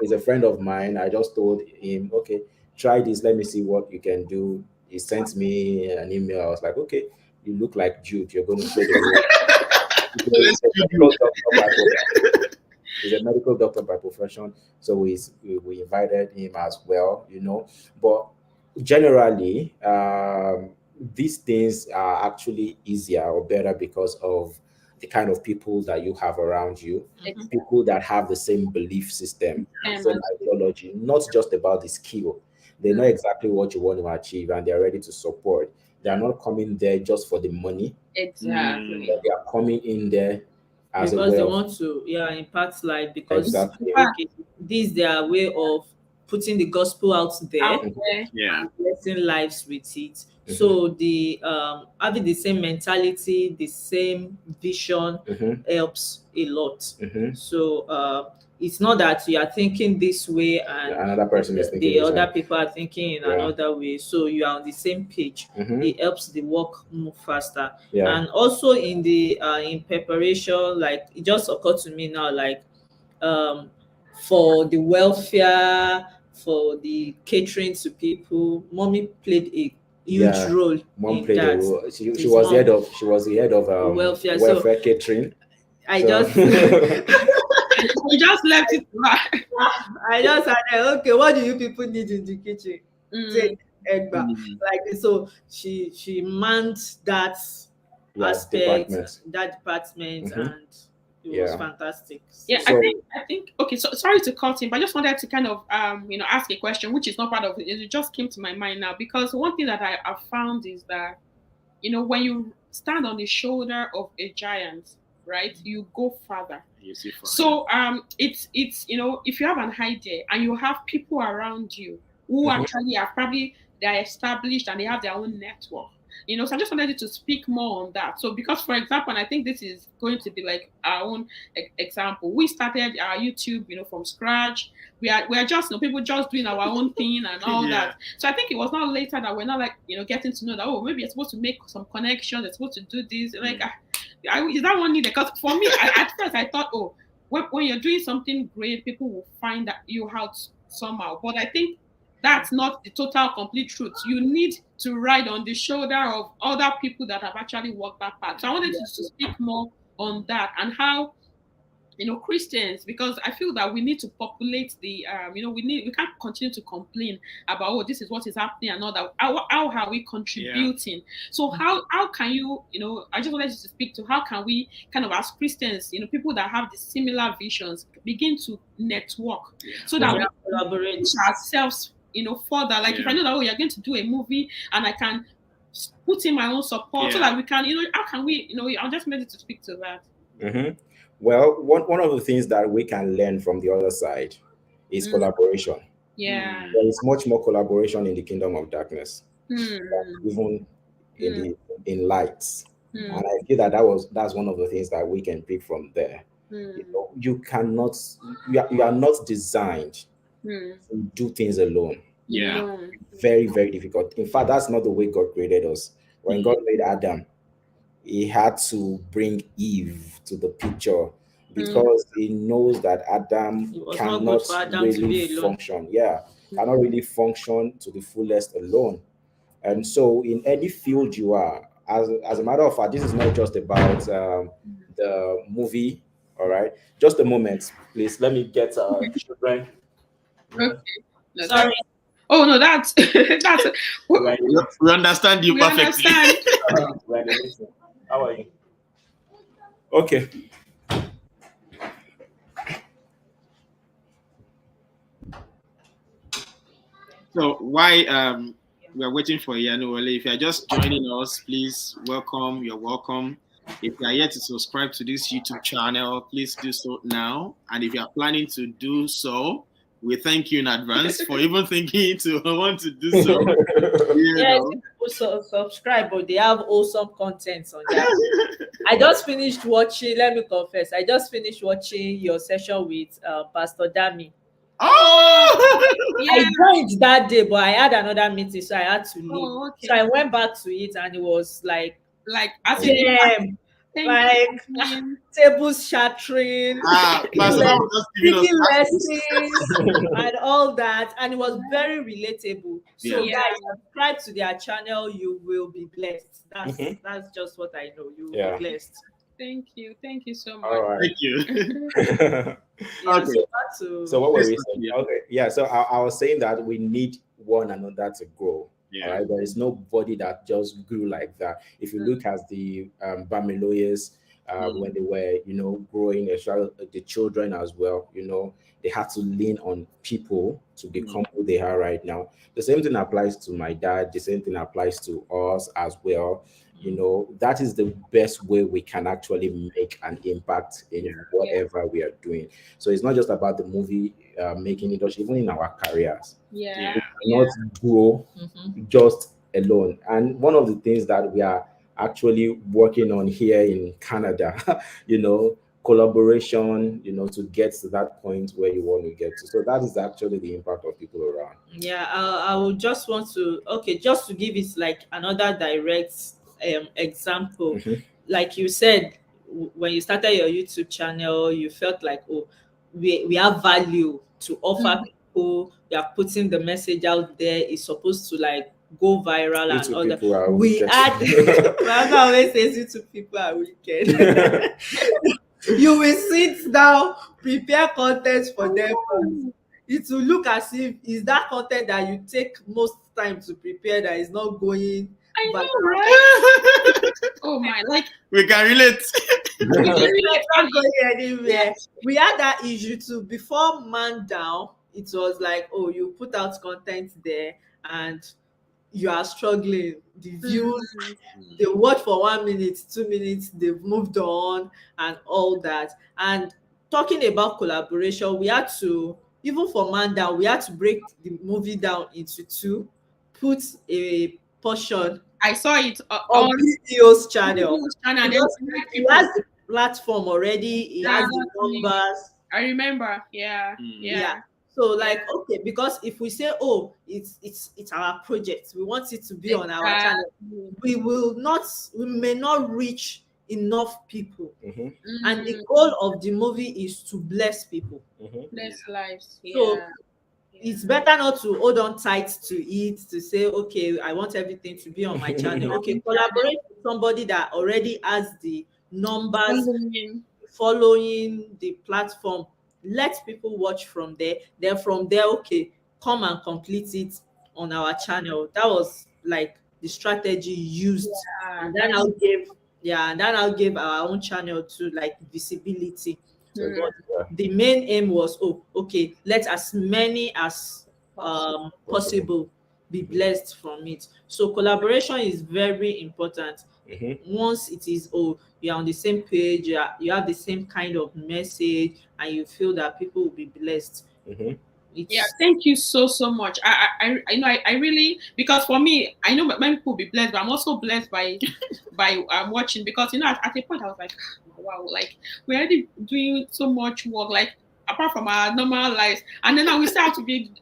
He's a friend of mine. I just told him, okay, try this. Let me see what you can do. He sent me an email. I was like, okay, you look like Jude. You're going to play the role. He's a medical doctor by profession, so we invited him as well, you know. But generally, these things are actually easier or better because of the kind of people that you have around you, people that have the same belief system, same ideology, not just about the skill. They know exactly what you want to achieve and they're ready to support. They are not coming there just for the money. Exactly. But they are coming in there as because a way they of, want to impact life, because Exactly. okay, this is their way of putting the gospel out there Yeah. and blessing lives with it. So the having the same mentality, the same vision helps a lot. So it's not that you are thinking this way and another person is thinking the this other way. people are thinking in another way. So you are on the same page. It helps the work move faster. And also in the in preparation, like it just occurred to me now, like for the welfare, for the catering to people, mommy played a huge role Mom in played a that. role. She His was the mom- head of welfare. welfare catering. I So- just You just left it right. I just said, okay, what do you people need in the kitchen? Say Egba. Like so she manned that aspect, that department, and it was fantastic. Yeah, So- I think okay, so sorry to cut in, but I just wanted to kind of ask a question which is not part of it. It just came to my mind now, because one thing that I have found is that when you stand on the shoulder of a giant, right, you go farther. You see further. So it's if you have an idea and you have people around you who actually are probably they're established and they have their own network. So I just wanted you to speak more on that. So because, for example, and I think this is going to be like our own example. We started our YouTube, from scratch. We are just, people just doing our own thing and all that. So I think it was not later that we're not like, getting to know that, maybe you're supposed to make some connections. You're supposed to do this. Like, is that one needed? Because for me, at first I thought, when you're doing something great, people will find that you out somehow. But I think that's not the total complete truth. You need to ride on the shoulder of other people that have actually walked that path. So I wanted to speak more on that and how Christians, because I feel that we need to populate the we can't continue to complain about this is what is happening and all that. How are we contributing? So how can you I just wanted you to speak to how can we kind of as Christians, people that have the similar visions begin to network so that we collaborate push ourselves further. Like if I know that you're going to do a movie and I can put in my own support so that we can how can we I'm just ready to speak to that. Well, one of the things that we can learn from the other side is collaboration. Yeah. There is much more collaboration in the kingdom of darkness, even in lights. And I feel that's one of the things that we can pick from there. You are not designed to do things alone. Yeah. Very, very difficult. In fact, that's not the way God created us. When God made Adam, he had to bring Eve to the picture because he knows that Adam cannot really function. Cannot really function to the fullest alone. And so in any field you are, as a matter of fact, this is not just about the movie. All right. Just a moment, please. Let me get children. Okay. No, sorry. Oh no, that's that's we understand you perfectly. How are you? Okay. So why we are waiting for IyanuWole. If you are just joining us, please welcome. You're welcome. If you are yet to subscribe to this YouTube channel, please do so now. And if you are planning to do so, we thank you in advance for even thinking to want to do so. People subscribe, but they have awesome content on that. I just finished watching, let me confess, I just finished watching your session with Pastor Dami. I joined that day, but I had another meeting, so I had to leave. So I went back to it, and it was like like as Jam, like tables shattering, taking lessons, and all that. And it was very relatable. So guys, subscribe to their channel. You will be blessed. That's just what I know. You will be blessed. Thank you so much. All right. Thank you. Okay. So what were we saying? Okay, yeah. So I was saying that we need one another to grow. All right. There is nobody that just grew like that. If you look at the Bamiloyes, when they were, growing, the children as well, they had to lean on people to become who they are right now. The same thing applies to my dad. The same thing applies to us as well. That is the best way we can actually make an impact in whatever we are doing. So it's not just about the movie making industry, even in our careers. We cannot grow just alone. And one of the things that we are actually working on here in Canada, collaboration, to get to that point where you want to get to. So that is actually the impact of people around. Yeah, I would just want to, just to give it like another direct example. Like you said, when you started your YouTube channel, you felt like, we have value to offer people. We are putting the message out there. It's supposed to like go viral and all that. We had Brother always says YouTube people are wicked. You will sit down, prepare content for them. It will look as if it's that content that you take most time to prepare that is not going. I know, right? Oh my, like we can relate. It's not going anywhere. We had that issue too. Before Man Down, it was like, you put out content there and you are struggling. The views, they watch for 1 minute, 2 minutes, they've moved on and all that. And talking about collaboration, we had to, even for Man Down, we had to break the movie down into two, put a portion. I saw it on video's channel. He has the platform already. He has the numbers. I remember. Yeah. So like, because if we say, it's our project, we want it to be on our channel, we may not reach enough people. And the goal of the movie is to bless people. Bless lives. So it's better not to hold on tight to it, to say, I want everything to be on my channel. Collaborate with somebody that already has the numbers, following the platform. Let people watch from there. Then from there, come and complete it on our channel. That was like the strategy used. And then I'll give our own channel to like visibility. The main aim was, let as many as possible be blessed from it. So collaboration is very important. Once it is, you're on the same page, you have the same kind of message, and you feel that people will be blessed. Thank you so much. I really, because for me, I know many people will be blessed, but I'm also blessed by watching, because at a point I was like, wow, like we're already doing so much work, like apart from our normal lives, and then now we start to be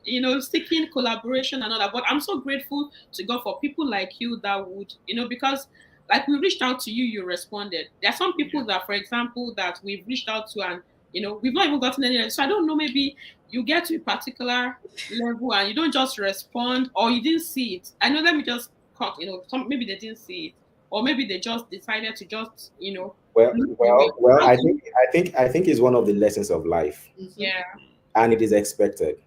seeking collaboration and all that. But I'm so grateful to God for people like you that would, because like we reached out to you, you responded. There are some people that, for example, that we've reached out to and we've not even gotten any. So I don't know, maybe you get to a particular level and you don't just respond, or you didn't see it. I know, let me just cut, maybe they didn't see it, or maybe they just decided to just, Well, I think it's one of the lessons of life. Yeah. And it is expected.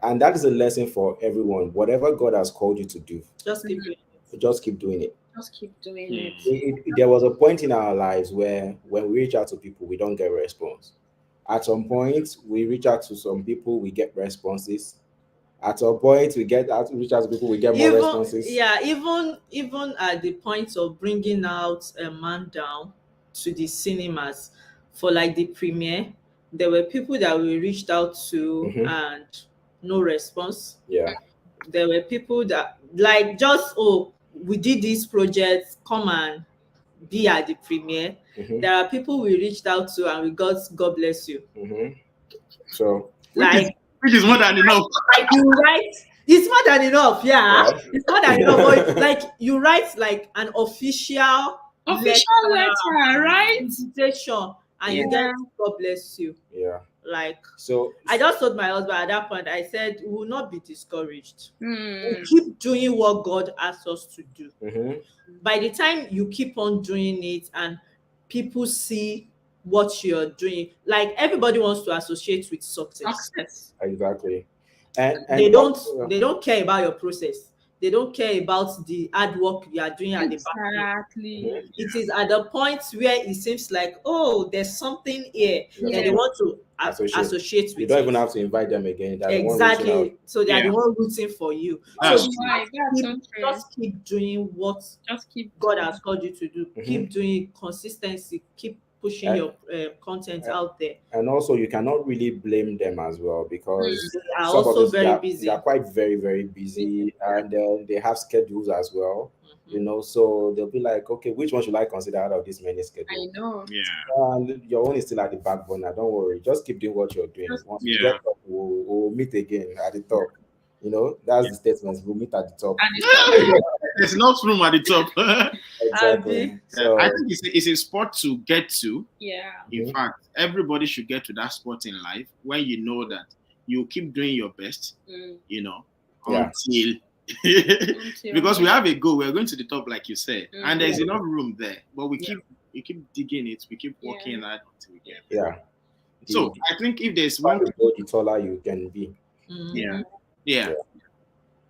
And that is a lesson for everyone. Whatever God has called you to do, just keep doing it. Just keep doing it. Just keep doing it. There was a point in our lives where when we reach out to people, we don't get a response. At some point, we reach out to some people, we get responses. At some point, we reach out to people, we get more responses. Yeah, even at the point of bringing out a Man Down to the cinemas for like the premiere, there were people that we reached out to and no response. Yeah. There were people that like just, we did this project, come and be at the premiere. There are people we reached out to and we got God bless you. So which is more than enough. Like It's more than enough, yeah. Right. It's more than enough. But like you write like an official letter, right? invitation, and you Yeah. get God bless you. Yeah. Like So I just told my husband at that point, I said, we will not be discouraged. Hmm. We'll keep doing what God asks us to do. mhm. By the time you keep on doing it and people see what you're doing, like everybody wants to associate with success. Success. Exactly. And They don't also, they don't care about your process. They don't care about the hard work you are doing at the back end. Exactly. It is at the point where it seems like, oh, there's something here that they Yeah. want to associate you with don't it. even have to invite them again. They're the one reaching out. Exactly. So they are Yeah. the one rooting for you. That's So Right. That's so true. just keep doing what Just keep God has called you to do. Mhm. Keep doing consistency. Keep pushing your content out there. And also, you cannot really blame them as well, because They are some of also us, very they are, busy. they are quite very, very busy, and they have schedules as well. You know, so they'll be like, okay, which one should I consider out of this many I schedules? know. Yeah. And your own is still at the back burner. Don't worry, just keep doing what you're doing. Once we Yeah. get up, we'll meet again at the top. You know, that's the statement. We'll meet at the top. And it's There's enough room at the top. Exactly. So I think it's a sport to get to. yeah. In fact, everybody should get to that spot in life when you know that you keep doing your best, you know, Yeah. until because we have a goal. We're going to the top, like you said, and there's enough room there. But we keep digging it. We keep working hard until we get there. yeah. So I think if there's One, one, the taller you can be. yeah.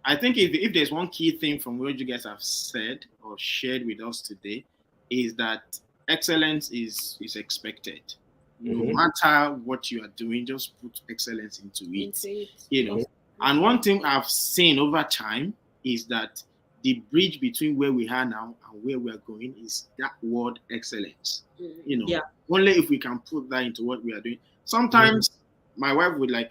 I think if there's one key thing from what you guys have said or shared with us today, is that excellence is expected. No matter what you are doing, just put excellence into it. You know. And one thing I've seen over time is that the bridge between where we are now and where we are going is that word excellence. You know, only if we can put that into what we are doing. Sometimes my wife would like,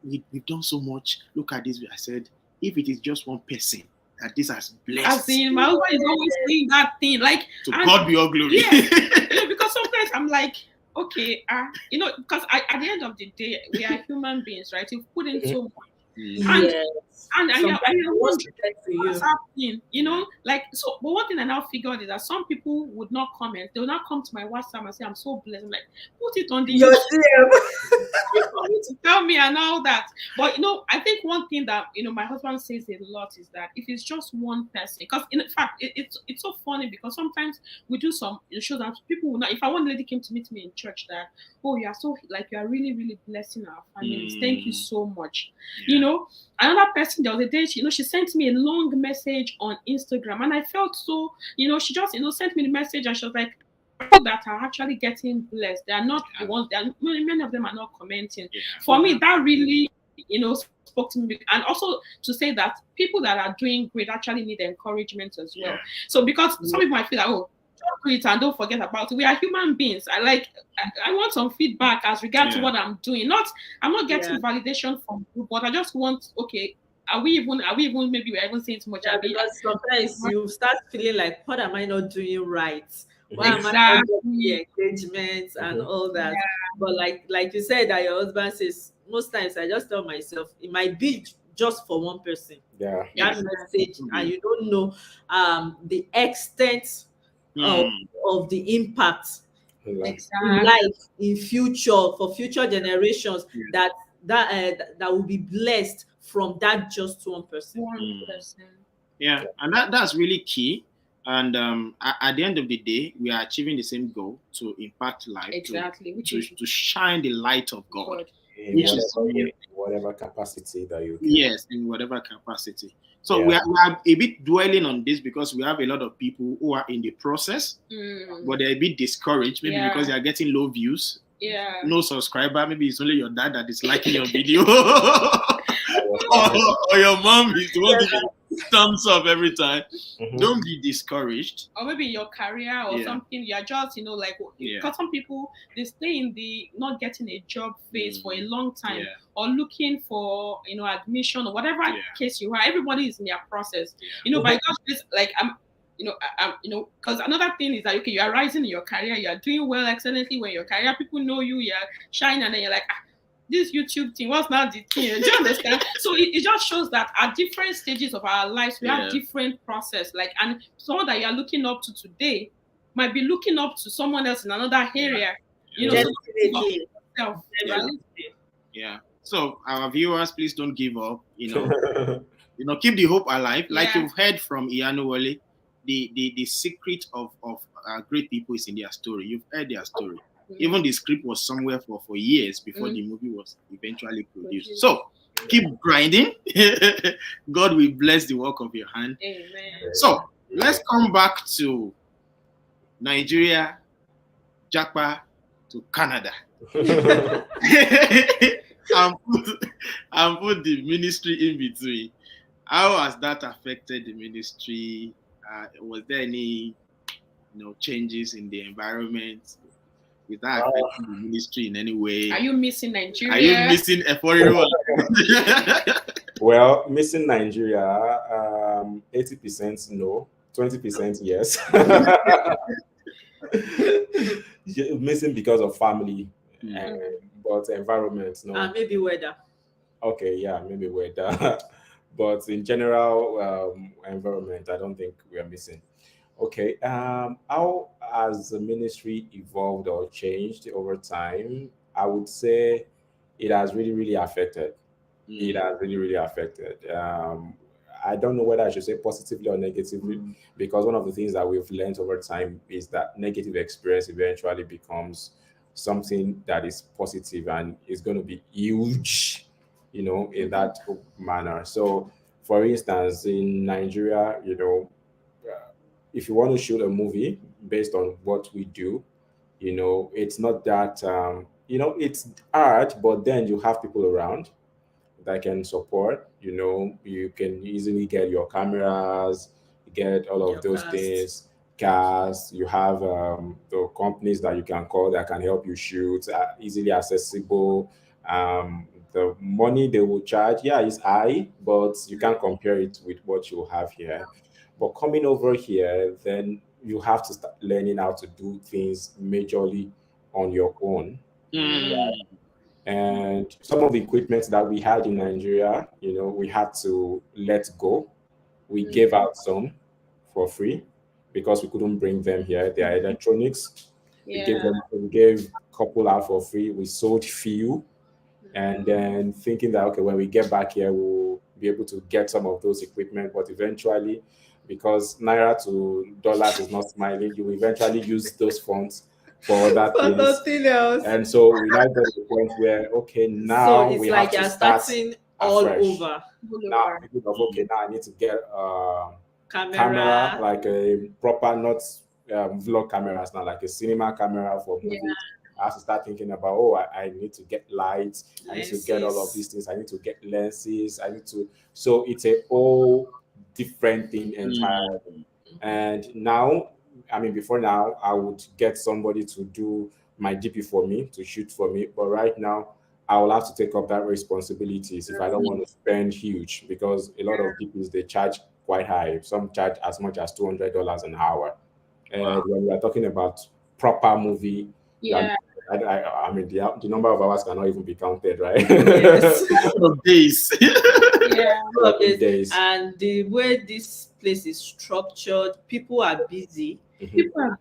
we've done so much. Look at this. I said, if it is just one person that this has blessed. I've seen my husband is always saying that thing. Like, to God be all glory. Yeah. Because sometimes I'm like, okay, you know, because at the end of the day, we are human beings, right? You've put in so much. And I want to get to what's happening, you know, like, so. But one thing I now figured is that some people would not comment. They will not come to my WhatsApp and say, I'm so blessed. I'm like, put it on the to tell me and all that. But, you know, I think one thing that, you know, my husband says a lot is that if it's just one person, because in fact, it's so funny because sometimes we do some shows and people will not, if one lady came to meet me in church that, oh, you are so, like, you are really, really blessing our families. Thank you so much. You know, another person the other day, she sent me a long message on Instagram, and I felt so, she just, sent me the message, and she was like, people that are actually getting blessed, they are not the ones, many of them are not commenting. For me, that really, spoke to me. And also to say that people that are doing great actually need encouragement as well. So because some people might feel like, oh, don't do it and don't forget about it. We are human beings. I want some feedback as regards to what I'm doing. I'm not getting validation from you, but I just want, okay, are we even maybe we're even saying too much? Because sometimes you start feeling like, what am I not doing right? Why am I not getting the engagement and all that? But like you said, that your husband says, most times I just tell myself, it might be just for one person. That message, and you don't know the extent of the impact in life, in future, for future generations that will be blessed from that just one person. Yeah, and that's really key. And at the end of the day, we are achieving the same goal to impact life, to shine the light of God, in whatever capacity that you can. Yes, in whatever capacity. So we are a bit dwelling on this because we have a lot of people who are in the process, but they're a bit discouraged, maybe because they are getting low views, no subscriber. Maybe it's only your dad that is liking your video, or your mom is the one giving thumbs up every time. Don't be discouraged. Or maybe your career or something, you're just, because some people, they stay in the not getting a job phase for a long time, or looking for, admission or whatever case you are. Everybody is in their process. By God's grace, because another thing is that, okay, you are rising in your career, you are doing well excellently when your career, people know you, you're shining, and then you're like, this YouTube thing, what's not the thing? Do you understand? So it just shows that at different stages of our lives, we have different process. Like, and someone that you are looking up to today might be looking up to someone else in another area. You know, definitely. Yeah. So our viewers, please don't give up. Keep the hope alive. Like you've heard from IyanuWole, the secret of great people is in their story. You've heard their story. Even the script was somewhere for years before the movie was eventually produced. So keep grinding. God will bless the work of your hand. Amen. So let's come back to Nigeria, Japa, to Canada. and put the ministry in between. How has that affected the ministry? Was there any changes in the environment? Is that affecting the ministry in any way? Are you missing Nigeria? Are you missing a foreign one? Well, missing Nigeria, 80% no, 20% yes. Missing because of family, but environment, no. Maybe weather. Okay, yeah, maybe weather. But in general, environment, I don't think we are missing. Okay, how has the ministry evolved or changed over time? I would say it has really, really affected. It has really, really affected. I don't know whether I should say positively or negatively, because one of the things that we've learned over time is that negative experience eventually becomes something that is positive and is going to be huge, in that manner. So, for instance, in Nigeria, if you want to shoot a movie based on what we do, it's not that, it's art, but then you have people around that can support. You can easily get your cameras, get all of Your those cast. things, cast. You have the companies that you can call that can help you shoot, easily accessible. The money they will charge, yeah, is high, but you can't compare it with what you have here. But coming over here, then you have to start learning how to do things majorly on your own. And some of the equipment that we had in Nigeria, we had to let go. We gave out some for free because we couldn't bring them here. They are electronics. We gave a couple out for free. We sold few. And then thinking that, okay, when we get back here, we'll be able to get some of those equipment. But eventually, because Naira to dollars is not smiling, you eventually use those funds for other things. Nothing else. And so we now get to the point where, okay, now So it's we like have you're to start starting all afresh. over. Now, thinking of, okay, now I need to get Camera. camera, like a proper, not vlog cameras, now like a cinema camera for movies. I have to start thinking about, I need to get lights, I need to get all of these things, I need to get lenses, so it's a whole different thing entirely. And now, before now, I would get somebody to do my DP for me, to shoot for me, but right now, I will have to take up that responsibilities if I don't want to spend huge, because a lot of DPs, they charge quite high. Some charge as much as $200 an hour. And when we are talking about proper movie, the number of hours cannot even be counted, right? Yes. Days. Days. And the way this place is structured, people are busy. People are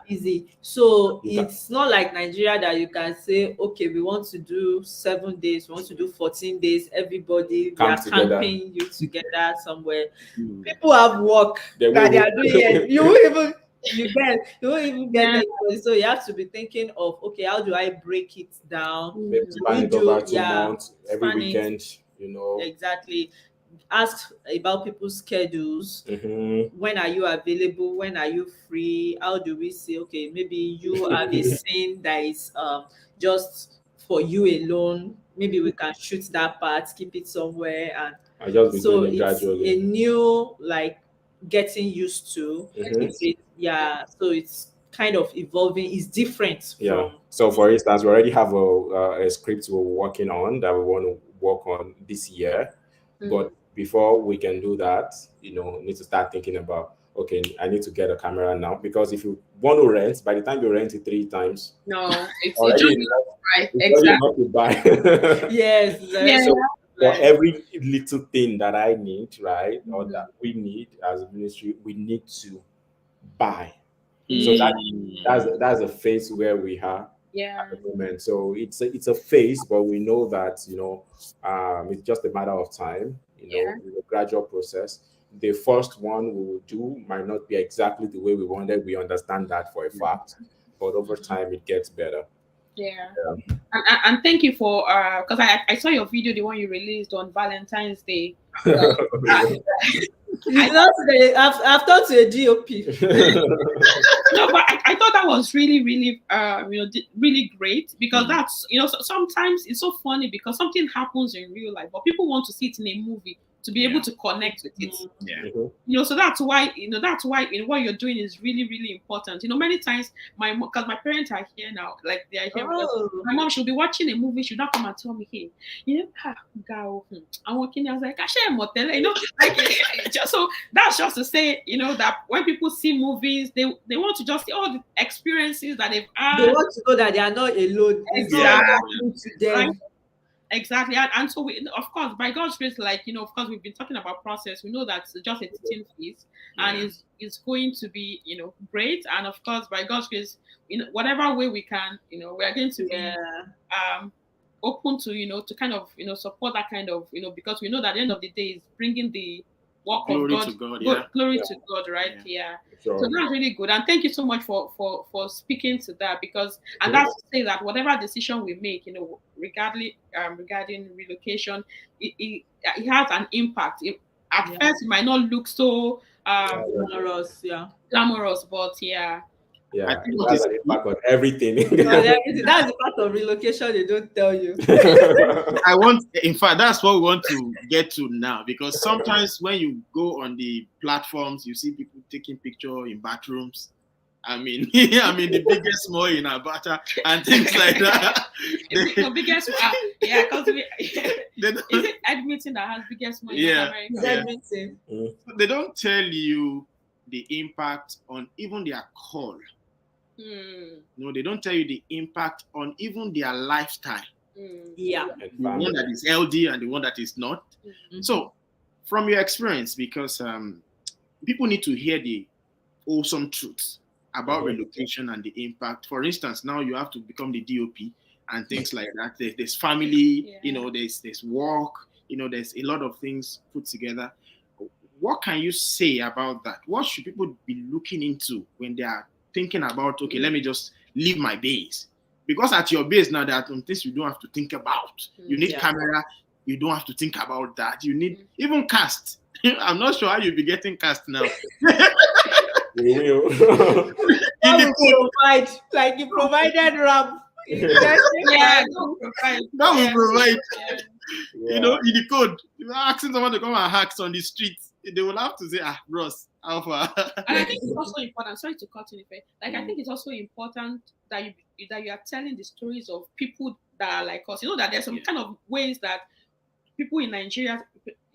busy. So it's not like Nigeria that you can say, okay, we want to do 7 days, we want to do 14 days, everybody, we are camping you together somewhere. People have work that they are doing. You won't even get anybody. So you have to be thinking of, okay, how do I break it down? Maybe span it over 2 months, every weekend, Exactly. Ask about people's schedules. When are you available? When are you free? How do we say, okay, maybe you have a scene that is just for you alone. Maybe we can shoot that part, keep it somewhere, and so it's gradually. A new, like, getting used to. So it's kind of evolving. It's different. So for instance, we already have a script we're working on that we want to work on this year, but before we can do that, we need to start thinking about, okay, I need to get a camera now, because if you want to rent, by the time you rent it 3 times, No, it's already just enough, right. it's already Exactly. enough to buy. Yes. Yeah. So for Right. every little thing that I need, right, or that we need as a ministry, we need to buy. So that's a phase where we are Yeah. at the moment. So it's a phase, but we know that it's just a matter of time. Yeah. It's a gradual process. The first one we will do might not be exactly the way we wanted. We understand that for a fact, but over time it gets better. Yeah. Yeah. And thank you for because I saw your video, the one you released on Valentine's Day. It's not today. I've talked to a GOP. No, but I thought that was really, really, really great, because that's, sometimes it's so funny because something happens in real life, but people want to see it in a movie to be able to connect with it. Yeah. So that's why, what you're doing is really, really important. Many times because my parents are here now, like they are here with us. My mom, she'll be watching a movie, she'll not come and tell me, hey, girl, I'm working. I was like, I share a motel, like, so that's just to say, that when people see movies, they want to just see all the experiences that they've had. They want to know that they are not alone. It's not happening to them. Right? Exactly. And so we, of course, by God's grace, of course, we've been talking about process. We know that's just a teaching phase, and it's going to be, great. And of course, by God's grace, whatever way we can, we are going to be open to, to kind of, support that kind of, because we know that at the end of the day is bringing the work Glory of to God, glory to God, right? Yeah. Sure. So that's really good, and thank you so much for speaking to that, because that's to say that whatever decision we make, regarding relocation, it has an impact. At first, it might not look so glamorous, but yeah, I think it has an impact on everything. That's the part of relocation they don't tell you. In fact, that's what we want to get to now, because sometimes when you go on the platforms, you see people taking picture in bathrooms. I mean, the biggest mall in Abacha and things like that. The biggest, because is it Edmonton that has biggest mall in America? They don't tell you the impact on even their call. No, they don't tell you the impact on even their lifestyle. Yeah. The one that is LD and the one that is not. So, from your experience, because people need to hear the awesome truths about relocation and the impact. For instance, now you have to become the DOP and things like that. There's family, there's work, there's a lot of things put together. What can you say about that? What should people be looking into when they are thinking about, okay, let me just leave my base? Because at your base now, there are some things you don't have to think about. You need camera, you don't have to think about that. You need even cast. I'm not sure how you'll be getting cast now. We will. Provide, like you provided ramp. That will provide. In the code, you're asking someone to come and hacks on the streets, they will have to say, Ross, Alpha. And I think it's also important. Sorry to cut in, I think it's also important that you are telling the stories of people that are like us. That there's some kind of ways that people in Nigeria,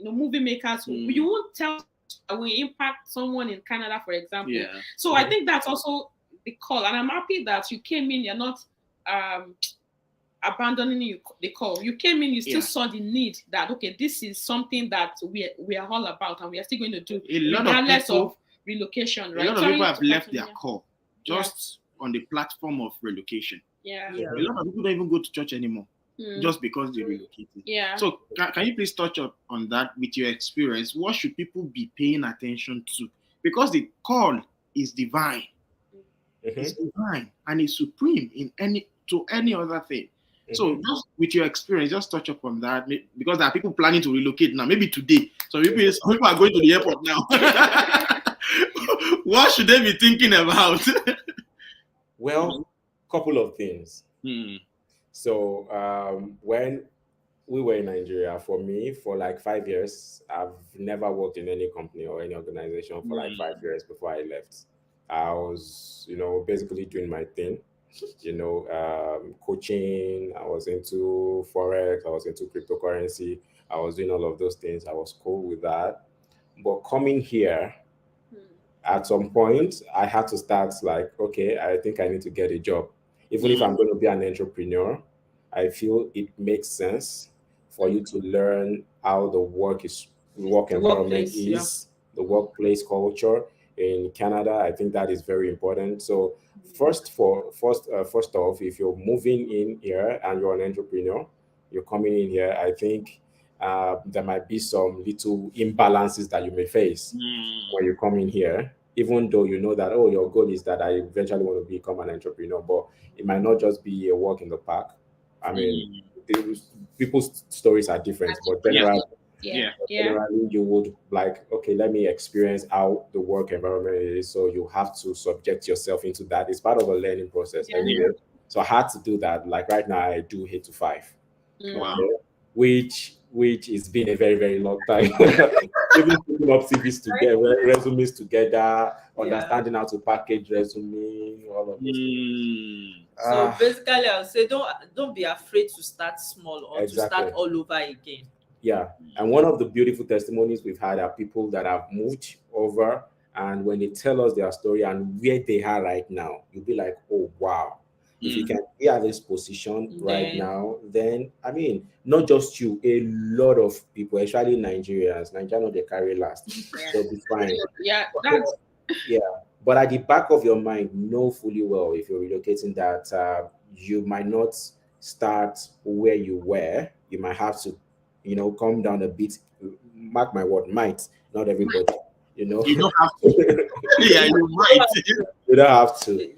movie makers, you won't tell that will impact someone in Canada, for example. So I think that's also the call, and I'm happy that you came in. You're not abandoning the call. You came in, you still saw the need that, okay, this is something that we are all about, and we are still going to do regardless of relocation, right? A lot of people have left their call just on the platform of relocation. A lot of people don't even go to church anymore just because they relocated. So can you please touch up on that with your experience? What should people be paying attention to? Because the call is divine. It's divine and it's supreme in any other thing. So just with your experience, just touch up on that, because there are people planning to relocate now, maybe today. So people are going to the airport now. What should they be thinking about? Well, couple of things. So when we were in Nigeria, for me, for like 5 years, I've never worked in any company or any organization for like 5 years before I left. I was, basically doing my thing, coaching. I was into Forex. I was into cryptocurrency. I was doing all of those things. I was cool with that. But coming here, at some point, I had to start like, okay, I think I need to get a job. Even if I'm going to be an entrepreneur, I feel it makes sense for you to learn how the work environment is, the workplace culture in Canada. I think that is very important. So first off, if you're moving in here and you're an entrepreneur, you're coming in here, I think there might be some little imbalances that you may face when you come in here, even though you know that, oh, your goal is that I eventually want to become an entrepreneur, but it might not just be a walk in the park. I mean, people's stories are different, but generally, generally you would like, okay, let me experience how the work environment is. So you have to subject yourself into that. It's part of a learning process anyway. So I had to do that. Like right now, I do 8 to 5, okay? which has been a very, very long time. Even putting up CVs together, resumes together, understanding how to package resume, all of this. So basically, I would say don't be afraid to start small or to start all over again. Yeah, and one of the beautiful testimonies we've had are people that have moved over, and when they tell us their story and where they are right now, you'll be like, oh wow. If you can be at this position right now, then I mean, not just you, a lot of people, especially Nigerians, Nigeria, they carry last. They'll be fine. But at the back of your mind, know fully well if you're relocating that you might not start where you were. You might have to, come down a bit. Mark my word, might, not everybody. You don't have to. Yeah, you might. You don't have to.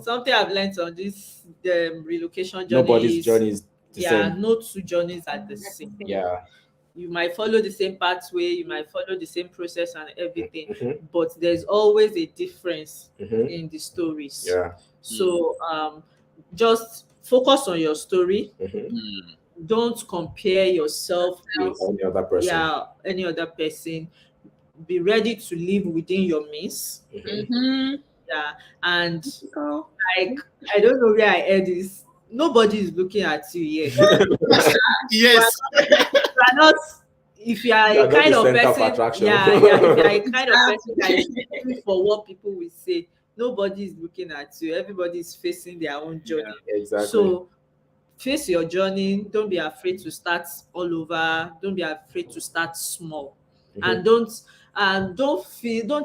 Something I've learned on this relocation journey. Nobody's journey is the same. No two journeys are the same. Yeah. You might follow the same pathway, you might follow the same process and everything, but there's always a difference in the stories. Yeah. So just focus on your story. Don't compare yourself with any other person. Yeah, any other person. Be ready to live within your means. Yeah, and like I don't know where I heard this. Nobody is looking at you yet. Yes. You are not. If you are a kind of person, if you are a kind of person that is looking for what people will say, nobody is looking at you. Everybody is facing their own journey. Yeah, exactly. So face your journey. Don't be afraid to start all over. Don't be afraid to start small, and don't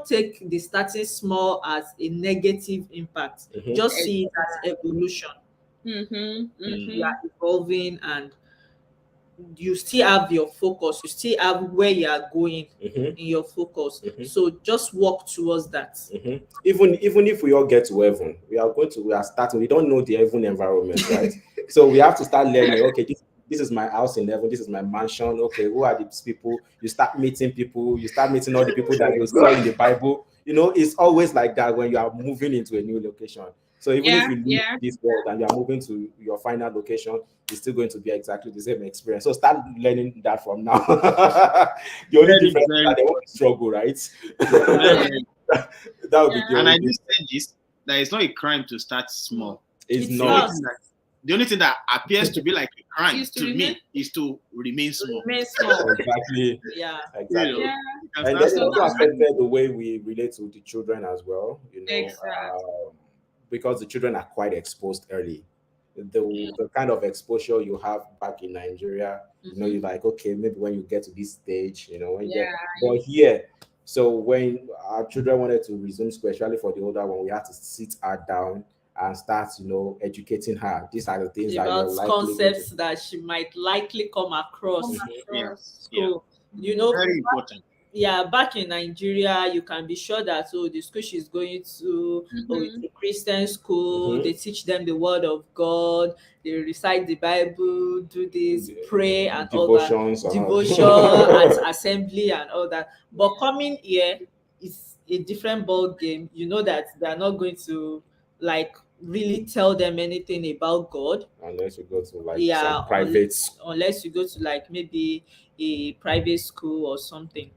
take the starting small as a negative impact. Just see it as evolution. You are evolving and you still have your focus. You still have where you are going in your focus. So just walk towards that. Even if we all get to heaven, we are starting. We don't know the heaven environment, right? So we have to start learning. Okay, this is my house in heaven. This is my mansion. Okay, who are these people? You start meeting people. You start meeting all the people that you saw in the Bible. It's always like that when you are moving into a new location. So even if you leave this world and you are moving to your final location, it's still going to be exactly the same experience. So start learning that from now. The only difference is that they won't struggle, right? That would be the and I just said this, that it's not a crime to start small. It's not. The only thing that appears to be like a crime to me is to remain small. Exactly. Yeah. Exactly. Yeah. And then it also affected the way we relate to the children as well. Because the children are quite exposed early. The kind of exposure you have back in Nigeria, you're like, okay, maybe when you get to this stage, but here, so when our children wanted to resume school, especially for the older one, we had to sit her down and start, educating her. These are the things about concepts that she might likely come across. So, very important. Yeah, back in Nigeria, you can be sure that the school she's going to, it's a Christian school. They teach them the word of God. They recite the Bible, do this, pray, and all that. Devotion and assembly and all that. But coming here is a different ball game. You know that they are not going to really tell them anything about God unless you go to some private unless you go to maybe a private school or something.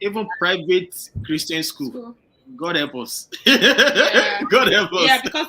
Even private Christian school. God help us. God help us. Yeah, because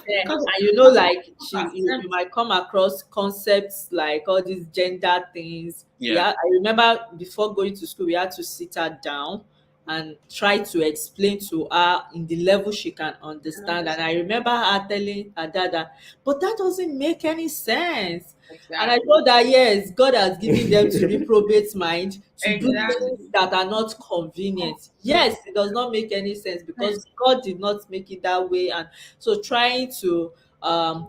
and you might come across concepts like all these gender things. I remember before going to school, we had to sit her down and try to explain to her in the level she can understand. And I remember her telling her dad that, but that doesn't make any sense. Exactly. And I told her, yes, God has given them to reprobate mind to do things that are not convenient. Yes, it does not make any sense because God did not make it that way. And so trying to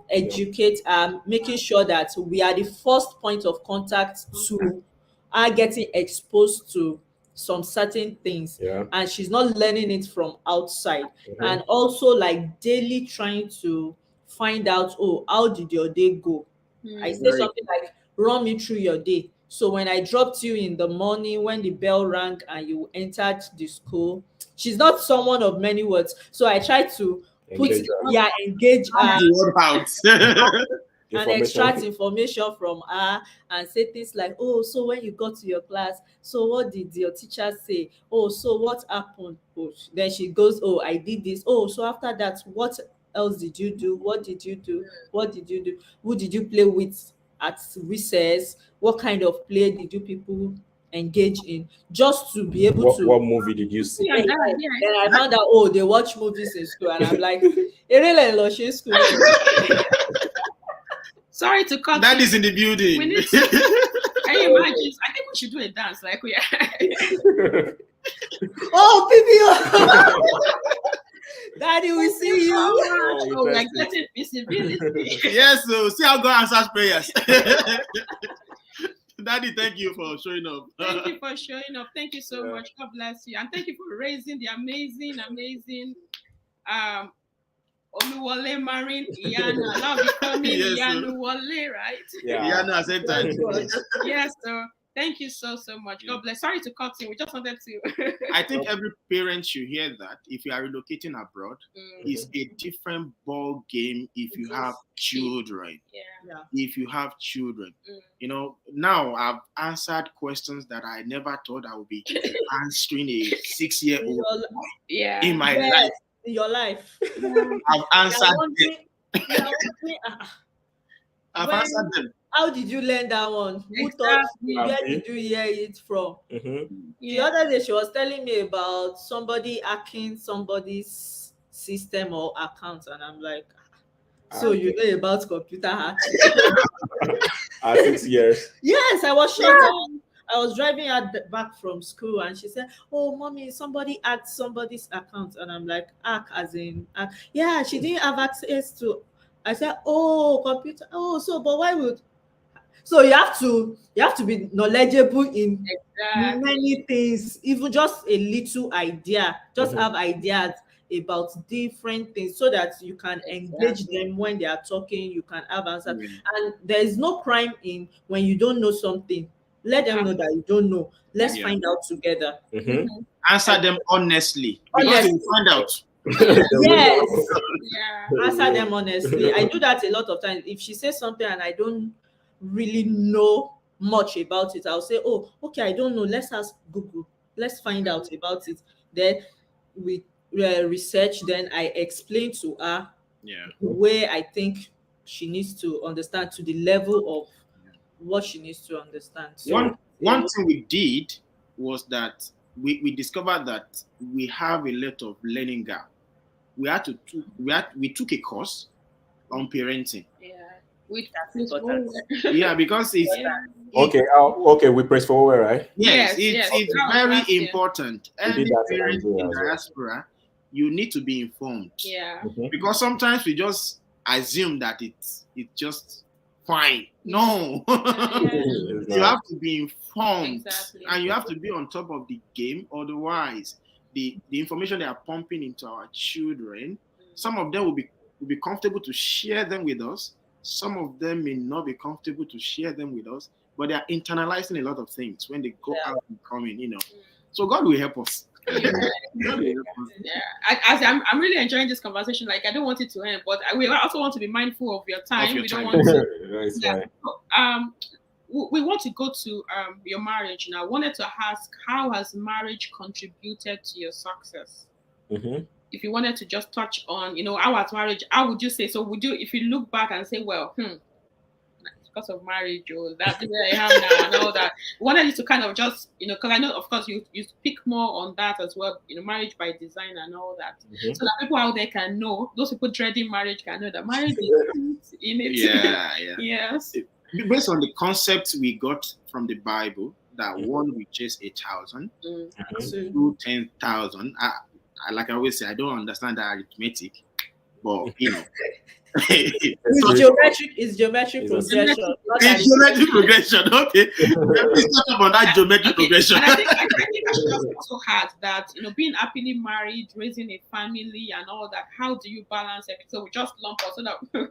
educate, making sure that we are the first point of contact to her getting exposed to some certain things, Yeah. and she's not learning it from outside. Mhm. And also like daily trying to find out, oh, how did your day go? I say Right. something like, run me through your day. So when I dropped you in the morning, when the bell rang and you entered the school, she's not someone of many words. So I try to put, Engage her. yeah, engage her The word out. and extract information from her and say things like, oh, so when you got to your class, so what did your teacher say? Oh, so what happened? Oh, then she goes, oh, I did this. Oh, so after that, what else did you do? What did you do? What did you do? Who did you play with at recess? What kind of play did you people engage in? Just to be able What to. movie did you see? Then I found out, oh, they watch movies in school, and I'm like, Erele Loshe school. Sorry to cut. That is in the building. We need to, can you imagine? I think we should do a dance like we are. Oh, PPO! Daddy, we see you. Oh, like getting visibility. Yes, so see how God answers prayers. Daddy, thank you for showing up. Thank you for showing up. Thank you so much. God bless you. And thank you for raising the amazing Oluwole marrying Iyanu. Now becoming IyanuWole, right? Yeah, no, same time. Yes, so thank you so much. God bless. Sorry to cut in. We just wanted to. I think every parent should hear that if you are relocating abroad, it's a different ball game if you have children. Yeah. If you have children, you know, now I've answered questions that I never thought I would be answering a 6-year-old in my life. In your life. I've answered them. I've answered them. How did you learn that one? Who taught you? Where did you hear it from? The other day she was telling me about somebody hacking somebody's system or account, and I'm like, so you know about computer hacking? At 6 years. Yes, I was shocked. I was driving her back from school, and she said, oh, mommy, somebody hacked somebody's account. And I'm like, hack as in hack. Yeah, she didn't have access to. I said, oh, computer. Oh, so but why would? So you have to be knowledgeable in many things, even just a little idea. Just have ideas about different things so that you can engage them when they are talking. You can have answers, and there is no crime in when you don't know something. Let them know that you don't know. Let's find out together. Answer them honestly, because you find out. Yes. Answer them honestly. I do that a lot of times. If she says something and I don't really know much about it, I'll say, oh, okay, I don't know. Let's ask Google. Let's find out about it. Then we research. Then I explain to her where I think she needs to understand to the level of what she needs to understand. So, one thing we did was that we discovered that we have a lot of learning gap. We took a course on parenting. Because it's okay. We press forward, right? Yes, it's very important. Every parent in diaspora, you need to be informed. Because sometimes we just assume that it's just fine. No, you have to be informed, and you have to be on top of the game. Otherwise, the information they are pumping into our children, some of them will be comfortable to share them with us. Some of them may not be comfortable to share them with us, but they are internalizing a lot of things when they go out and come in. So God will help us. I'm really enjoying this conversation. Like, I don't want it to end, but we also want to be mindful of your time. We don't want to. We want to go to your marriage now. I wanted to ask, how has marriage contributed to your success? If you wanted to just touch on, how has marriage? How would you say? So, if you look back and say, well, because of marriage or that where I am now and all that. We wanted you to kind of just, because I know, of course, you speak more on that as well, marriage by design and all that. So that people out there can know, those people dreading marriage can know that marriage is in it. Yeah. Yes. Based on the concept we got from the Bible, that one will chase 1,000, two 10,000. Like I always say, I don't understand that arithmetic, but It's geometric progression. It's geometric progression. Okay, let's talk about that geometric progression. And I think that's also hard that being happily married, raising a family, and all that. How do you balance it? So we just lump us so that the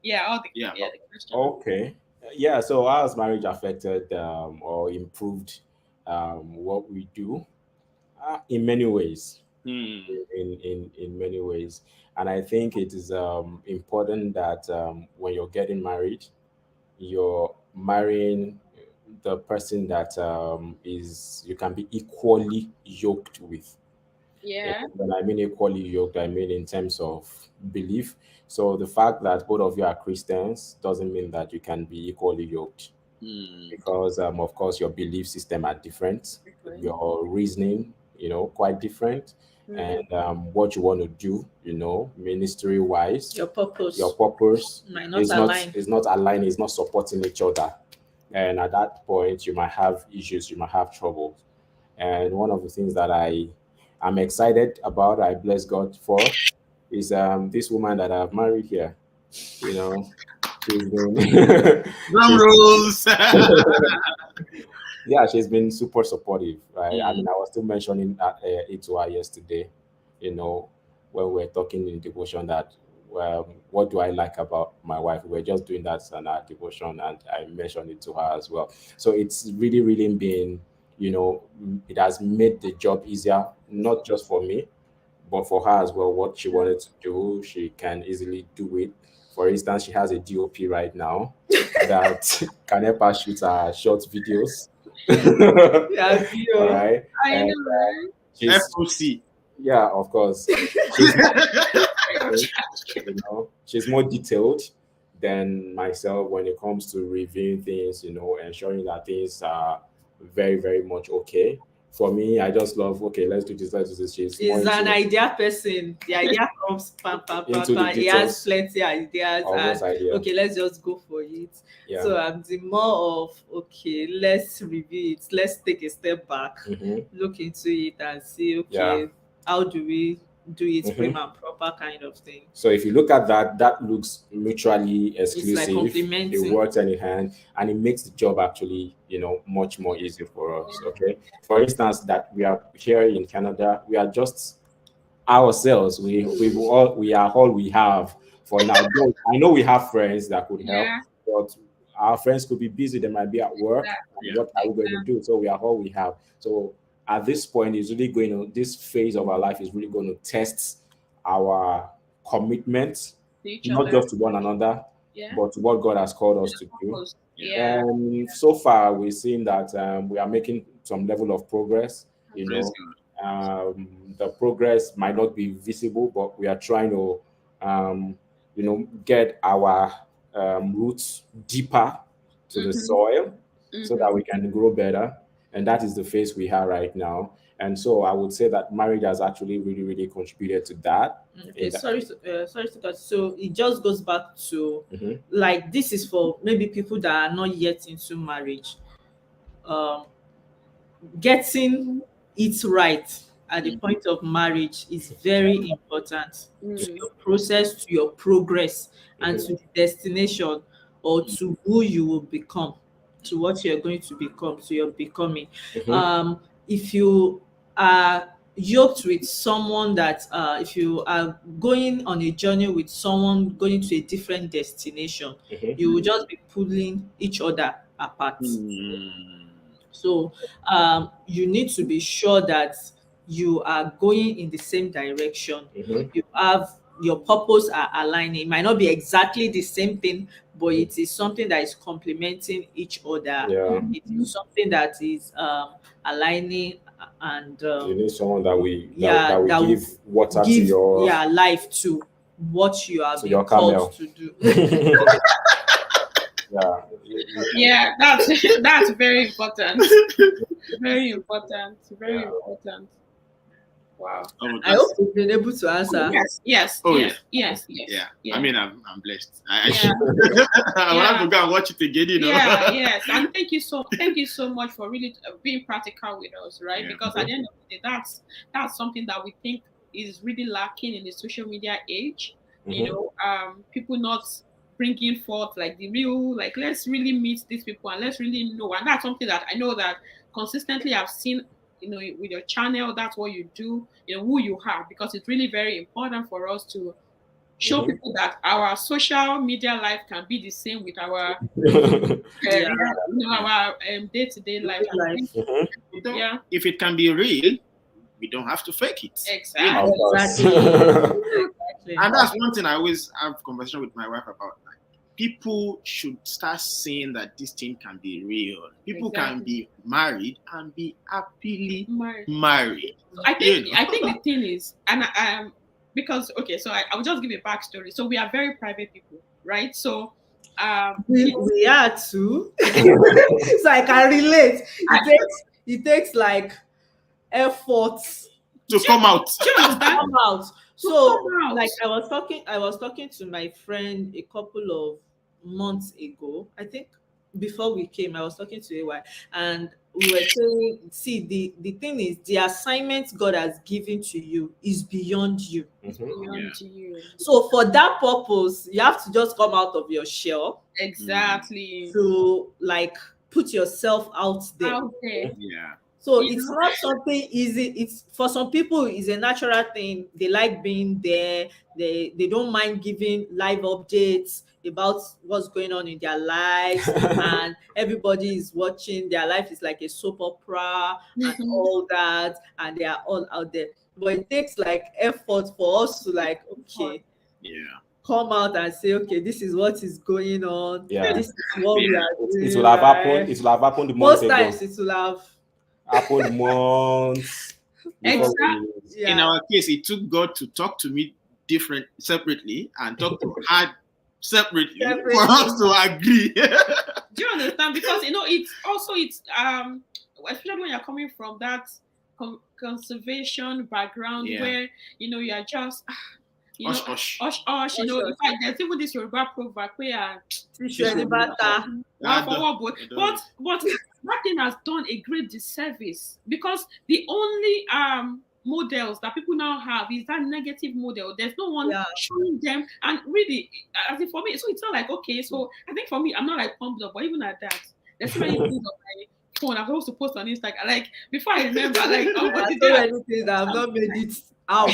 question. Okay. Yeah. So how has marriage affected or improved what we do? In many ways. In many ways, and I think it is important that when you're getting married, you're marrying the person that is you can be equally yoked with. Yeah. When I mean equally yoked, I mean in terms of belief. So the fact that both of you are Christians doesn't mean that you can be equally yoked, because of course your belief system are different, your reasoning quite different, and what you want to do, ministry wise, your purpose might not align. Is not aligned, is not supporting each other, and at that point you might have issues, you might have trouble. And one of the things that I'm excited about, I bless God for, is this woman that I've married here. She's been drum rolls. Yeah, she's been super supportive, right? I mean, I was still mentioning it to her yesterday, when we were talking in devotion that, what do I like about my wife? We were just doing that in our devotion, and I mentioned it to her as well. So it's really, really been, it has made the job easier, not just for me, but for her as well. What she wanted to do, she can easily do it. For instance, she has a DOP right now that can help her shoot her short videos. All right. I know, right? FOC. Yeah, of course. She's more detailed than myself when it comes to reviewing things, ensuring that things are very, very much okay. For me, I just love, okay, let's do this, let's do this. She's an idea person. The idea comes, he has plenty ideas. Okay, let's just go for it. Yeah. So I'm the more of, okay, let's review it. Let's take a step back, look into it and see, how do we do it prim and proper kind of thing. So if you look at that looks mutually exclusive. It's like complementing. It works hand in hand, and it makes the job actually, much more easier for us. Okay. For instance, that we are here in Canada, we are just ourselves. We are all we have for now. I know we have friends that could help, but our friends could be busy. They might be at work. What are we going to do? So we are all we have. So at this point, this phase of our life is really going to test our commitment, not just to one another, but to what God has called us to do. And so far, we've seen that we are making some level of progress. The progress might not be visible, but we are trying to, get our roots deeper to the soil so that we can grow better. And that is the phase we have right now. And so I would say that marriage has actually really, really contributed to that. Okay, sorry to cut. So it just goes back to like, this is for maybe people that are not yet into marriage. Getting it right at the point of marriage is very important to your process, to your progress, and to the destination, or to who you will become, to what you're going to become, to your becoming. If you are yoked with someone that, if you are going on a journey with someone going to a different destination, you will just be pulling each other apart. So you need to be sure that you are going in the same direction. You have your purpose are aligning. It might not be exactly the same thing, but it is something that is complementing each other. It is something that is aligning, and you need someone that will give water to your life to what you are being called to do. Yeah, that's very important. Very important. Very important. Wow. I hope you've been able to answer. Yes. Yeah. I mean, I'm blessed. I will have to go and watch it again. Yeah. Yes. And thank you so much for really being practical with us, right? Because at the end of the day, that's something that we think is really lacking in the social media age. People not bringing forth like the real, like, let's really meet these people and let's really know. And that's something that I know that consistently I've seen, with your channel. That's what you do, who you are, because it's really very important for us to show people that our social media life can be the same with our our day-to-day life. If it can be real, we don't have to fake it. Exactly. And that's one thing I always have conversation with my wife about. People should start seeing that this thing can be real. People can be married and be happily married. I think the thing is, and because so I will just give a backstory. So we are very private people, right? So we are too. So I can relate. It takes like efforts to come out. Come out. So like I was talking to my friend a couple of months ago. I think before we came, I was talking to AY, and we were saying, see, the thing is, the assignment God has given to you is beyond you. Beyond you. So for that purpose, you have to just come out of your shell. Exactly. To like put yourself out there. Yeah. So it's not something easy. It's for some people, it's a natural thing. They like being there. They don't mind giving live updates about what's going on in their lives, and everybody is watching. Their life is like a soap opera and all that, and they are all out there. But it takes like effort for us to like, come out and say, okay, this is what is going on. This is what we are doing. It will have happened. It will have happened most times. It will have happened months. Exactly. In our case, it took God to talk to me separately and talk to her separately for us to agree. Do you understand? Because it's especially when you're coming from that conservation background where you are just Osh. In fact, there's even this Yoruba proverb where but that thing has done a great disservice, because the only models that people now have is that negative model. There's no one showing them, and really, as if for me, so it's not like, okay, so I think for me, I'm not like pumped up, but even at that, there's so many things on my phone I'm supposed to post on Instagram. Like before I remember, like many things that I've not made it out.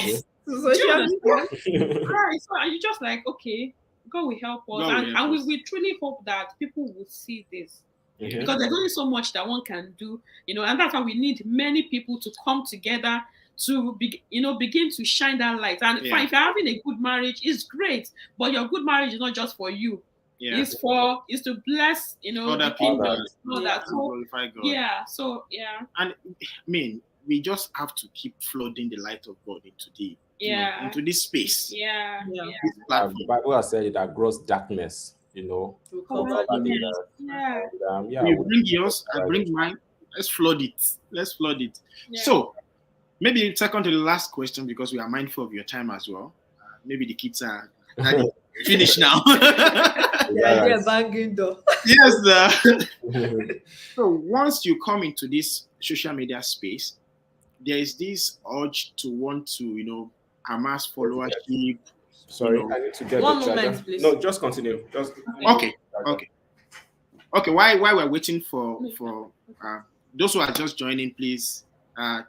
Right, so you just like, okay, God will help us, and we truly hope that people will see this. Because there's only so much that one can do, and that's why we need many people to come together to begin to shine that light. And if you're having a good marriage, it's great, but your good marriage is not just for you. It's to bless other the kingdom, glorify God. And I mean, we just have to keep flooding the light of God into into this space. This platform. The Bible has said that gross darkness, We bring yours, I bring mine. Let's flood it. So maybe second to the last question, because we are mindful of your time as well. Maybe the kids are finished now. Banging door. Yes. So once you come into this social media space, there is this urge to want to, amass followership. Sorry, I need to get one moment, please. No, just continue. Okay. While we're waiting for those who are just joining, please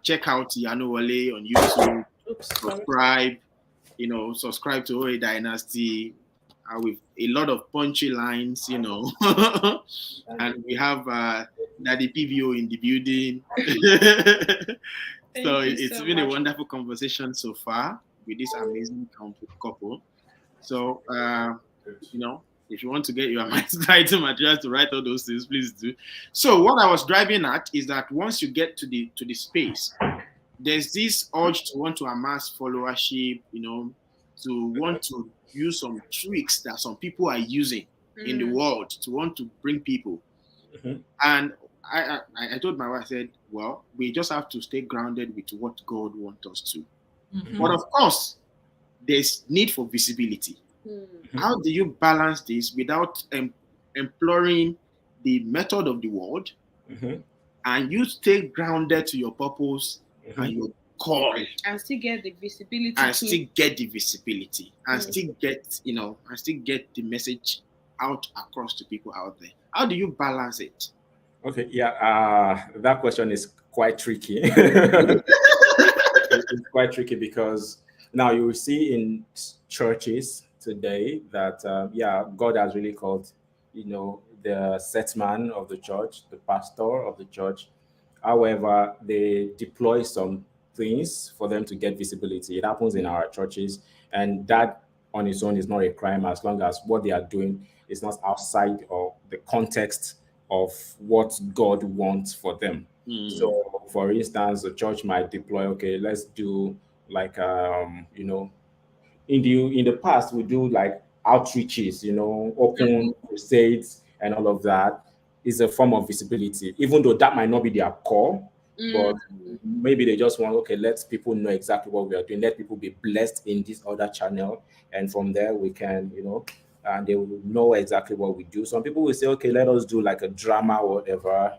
check out IyanuWole on YouTube. Subscribe to OA-Dynasty with a lot of punchy lines, and we have Daddy PVO in the building. So it's been a wonderful conversation so far with this amazing couple. So, if you want to get your writing materials to write all those things, please do. So what I was driving at is that once you get to the space, there's this urge to want to amass followership, to want to use some tricks that some people are using in the world to want to bring people. And I told my wife, I said, well, we just have to stay grounded with what God wants us to. But of course, there's need for visibility. How do you balance this without employing the method of the world, and you stay grounded to your purpose and your call, and still get the visibility, and still get the message out across to people out there? How do you balance it? Okay, that question is quite tricky. It's quite tricky because now you will see in churches today that God has really called, the set man of the church, the pastor of the church. However, they deploy some things for them to get visibility. It happens in our churches, and that on its own is not a crime as long as what they are doing is not outside of the context of what God wants for them. So, for instance, the church might deploy, okay, let's do like in the past we do like outreaches, open crusades and all of that is a form of visibility, even though that might not be their core, but maybe they just want, okay, let people know exactly what we are doing, let people be blessed in this other channel, and from there we can, and they will know exactly what we do. Some people will say, okay, let us do like a drama or whatever,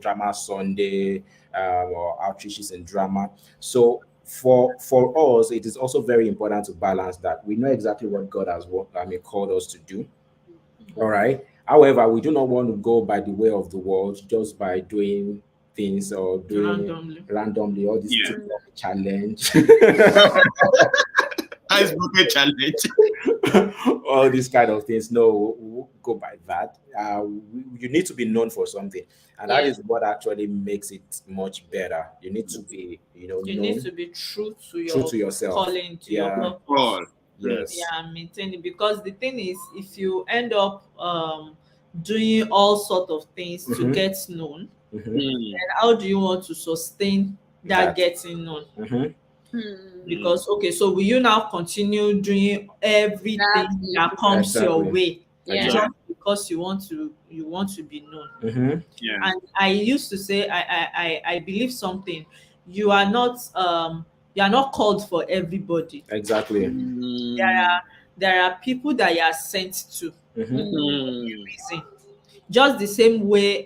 drama Sunday, or outreaches and drama. So for us, it is also very important to balance that. We know exactly what God has called us to do. All right. However, we do not want to go by the way of the world just by doing things or doing randomly all this TikTok challenge. Icebreaker challenge. All these kind of things. No, we'll go by that. You need to be known for something, and that is what actually makes it much better. You need to be, you need to be true to yourself, calling, to your purpose. Yes. Maintaining, because the thing is, if you end up doing all sort of things to get known, then how do you want to sustain that getting known? Because so will you now continue doing everything that comes your way just because you want to be known? And I used to say, I believe something. You are not called for everybody. Exactly. There are people that you are sent to for a reason. Just the same way,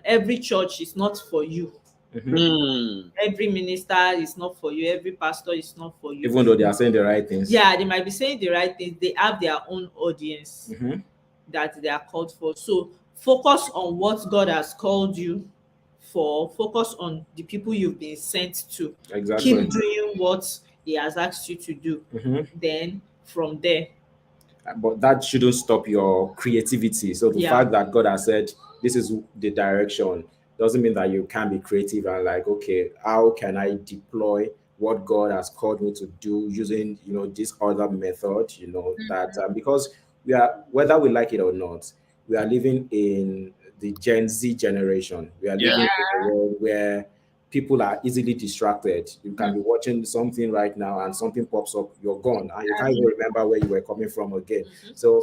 every church is not for you. Every minister is not for you. Every pastor is not for you. Even though they are saying the right things. Yeah, they might be saying the right things. They have their own audience that they are called for. So focus on what God has called you for. Focus on the people you've been sent to. Exactly. Keep doing what He has asked you to do. Then from there. But that shouldn't stop your creativity. So the fact that God has said this is the direction doesn't mean that you can't be creative and like, okay, how can I deploy what God has called me to do using, this other method, that because we are, whether we like it or not, we are living in the Gen Z generation. We are living in a world where people are easily distracted. You can be watching something right now and something pops up, you're gone, and you can't even remember where you were coming from again. So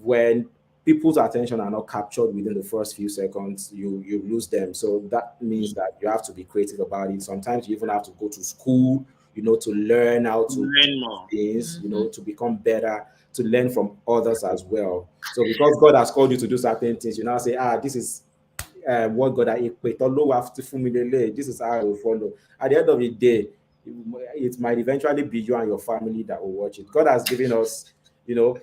when people's attention are not captured within the first few seconds, you lose them. So that means that you have to be creative about it. Sometimes you even have to go to school, to learn how to learn more things, to become better, to learn from others as well. So because God has called you to do certain things, you now say, this is what God has this is how I will follow. At the end of the day, it might eventually be you and your family that will watch it. God has given us, the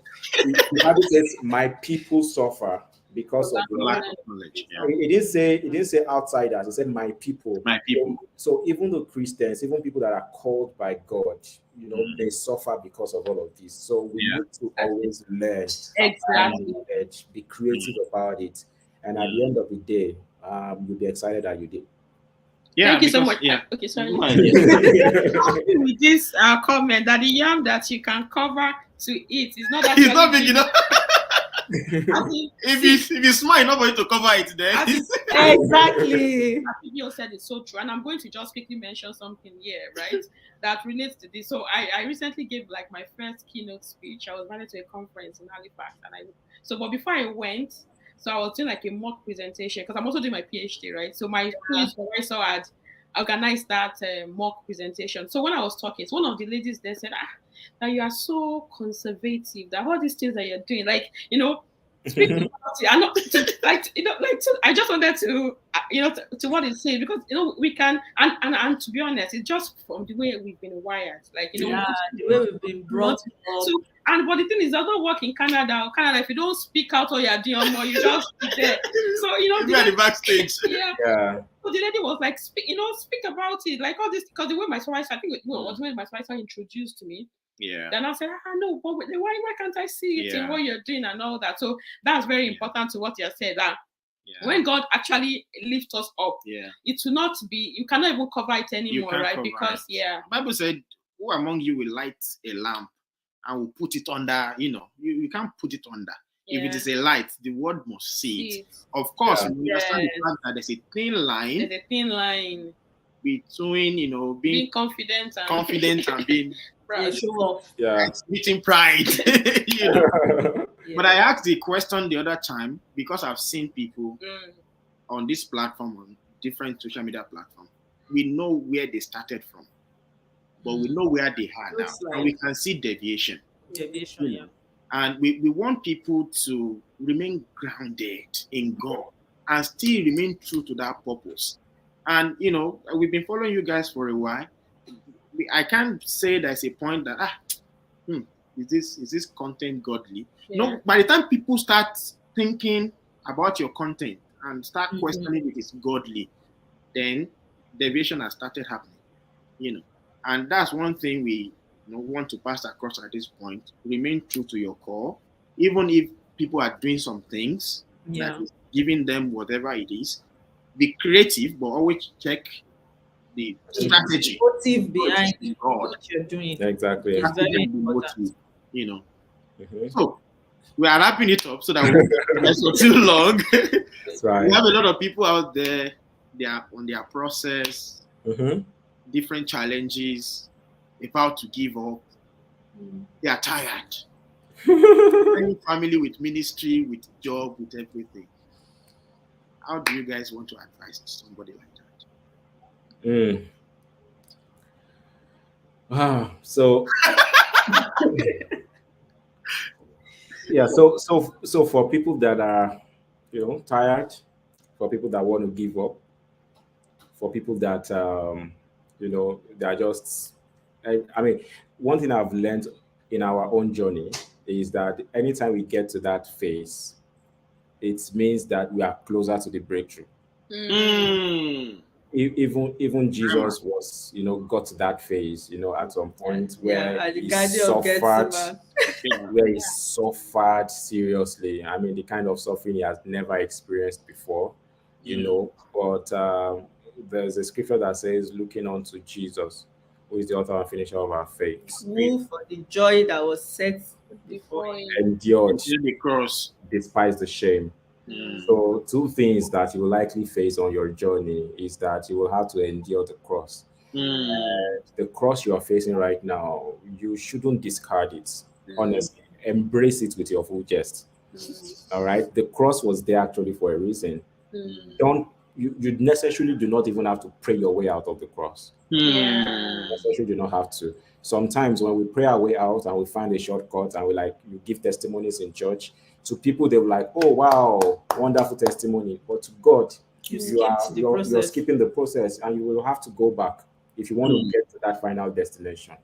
Bible says, my people suffer because of the lack of knowledge. It didn't say outsiders, it said my people. My people. So even the Christians, even people that are called by God, they suffer because of all of this. So we need to always learn, knowledge, be creative about it. And at the end of the day, you'll be excited that you did. Thank you so much. Okay, sorry. With this comment that the yam that you can cover to eat is not that it's not big enough. If you smile, not going to cover it then. Exactly. People said it's so true. And I'm going to just quickly mention something here, right? That relates to this. So I recently gave like my first keynote speech. I was invited to a conference in Halifax, and So, but before I went, so I was doing like a mock presentation because I'm also doing my PhD, right? So my school supervisor had organized that mock presentation. So when I was talking, so one of the ladies there said, that you are so conservative, that all these things that you're doing, like, speak about it. I'm not like, I just wanted to, to what it's saying, because, we can, and to be honest, it's just from the way we've been wired, like, the way we've been brought up. So, but the thing is, I don't work in Canada. If you don't speak out or you're doing more, you just be there. So, you are the backstage. Yeah. So the lady was like, speak about it, like all this, because the way my supervisor, I think it was when my supervisor introduced me. Yeah. Then I said, no, but why can't I see it in what you're doing and all that? So that's very important to what you said. That when God actually lifts us up, it will not be, you cannot even cover it anymore, right? Because Bible said, who among you will light a lamp and will put it under, you can't put it under. If it is a light, the world must see it. Of course, we understand the fact that there's a thin line. There's a thin line between, being confident and being proud. Show off. Meeting pride. But I asked the question the other time because I've seen people on this platform, on different social media platforms. We know where they started from, but we know where they are now, and we can see deviation. And we want people to remain grounded in God and still remain true to that purpose. And, we've been following you guys for a while. I can't say there's a point that, is this content godly? No, by the time people start thinking about your content and start questioning if it's godly, then deviation has started happening, And that's one thing we want to pass across at this point. Remain true to your core, even if people are doing some things that is giving them whatever it is. Be creative, but always check the strategy. Motive behind what you're doing. Exactly. It's very important. So we are wrapping it up so that we don't go too long. That's right. We have a lot of people out there. They are on their process, different challenges, about to give up. They are tired. Family, with ministry, with job, with everything. How do you guys want to advise somebody like that? Wow. So so for people that are tired, for people that want to give up, for people that they are just, I mean, one thing I've learned in our own journey is that anytime we get to that phase, it means that we are closer to the breakthrough. Even Jesus was, got to that phase, at some point where he suffered seriously. I mean, the kind of suffering he has never experienced before, But there's a scripture that says, looking unto Jesus, who is the author and finisher of our faith, who for the joy that was set before him endured the cross, despised the shame. So two things that you will likely face on your journey is that you will have to endure the cross. And the cross you are facing right now, you shouldn't discard it. Honestly, embrace it with your full chest. All right, the cross was there actually for a reason. You necessarily do not even have to pray your way out of the cross. You necessarily do not have to. Sometimes when we pray our way out and we find a shortcut and you give testimonies in church, to people they're like, oh wow, wonderful testimony. But to God, you're skipping the process, and you will have to go back if you want to get to that final destination.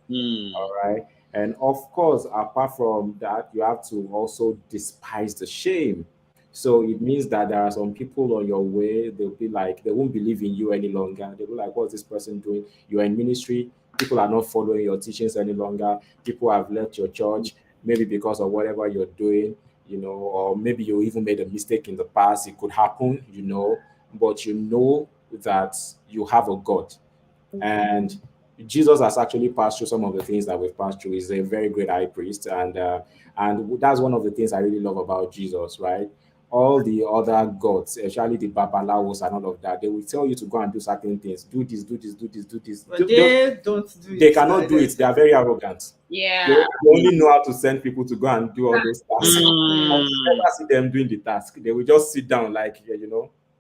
All right. And of course, apart from that, you have to also despise the shame. So it means that there are some people on your way, they'll be like, they won't believe in you any longer. They'll be like, what's this person doing? You're in ministry. People are not following your teachings any longer. People have left your church, maybe because of whatever you're doing, or maybe you even made a mistake in the past. It could happen, but you know that you have a God. And Jesus has actually passed through some of the things that we've passed through. He's a very great high priest. And that's one of the things I really love about Jesus, right? all the other gods, especially the babalawos and all of that, they will tell you to go and do certain things. Do this, do this, do this, do this. But they don't do it. They cannot do it. They are very arrogant. Yeah. They only know how to send people to go and do all those tasks. You never see them doing the task. They will just sit down like,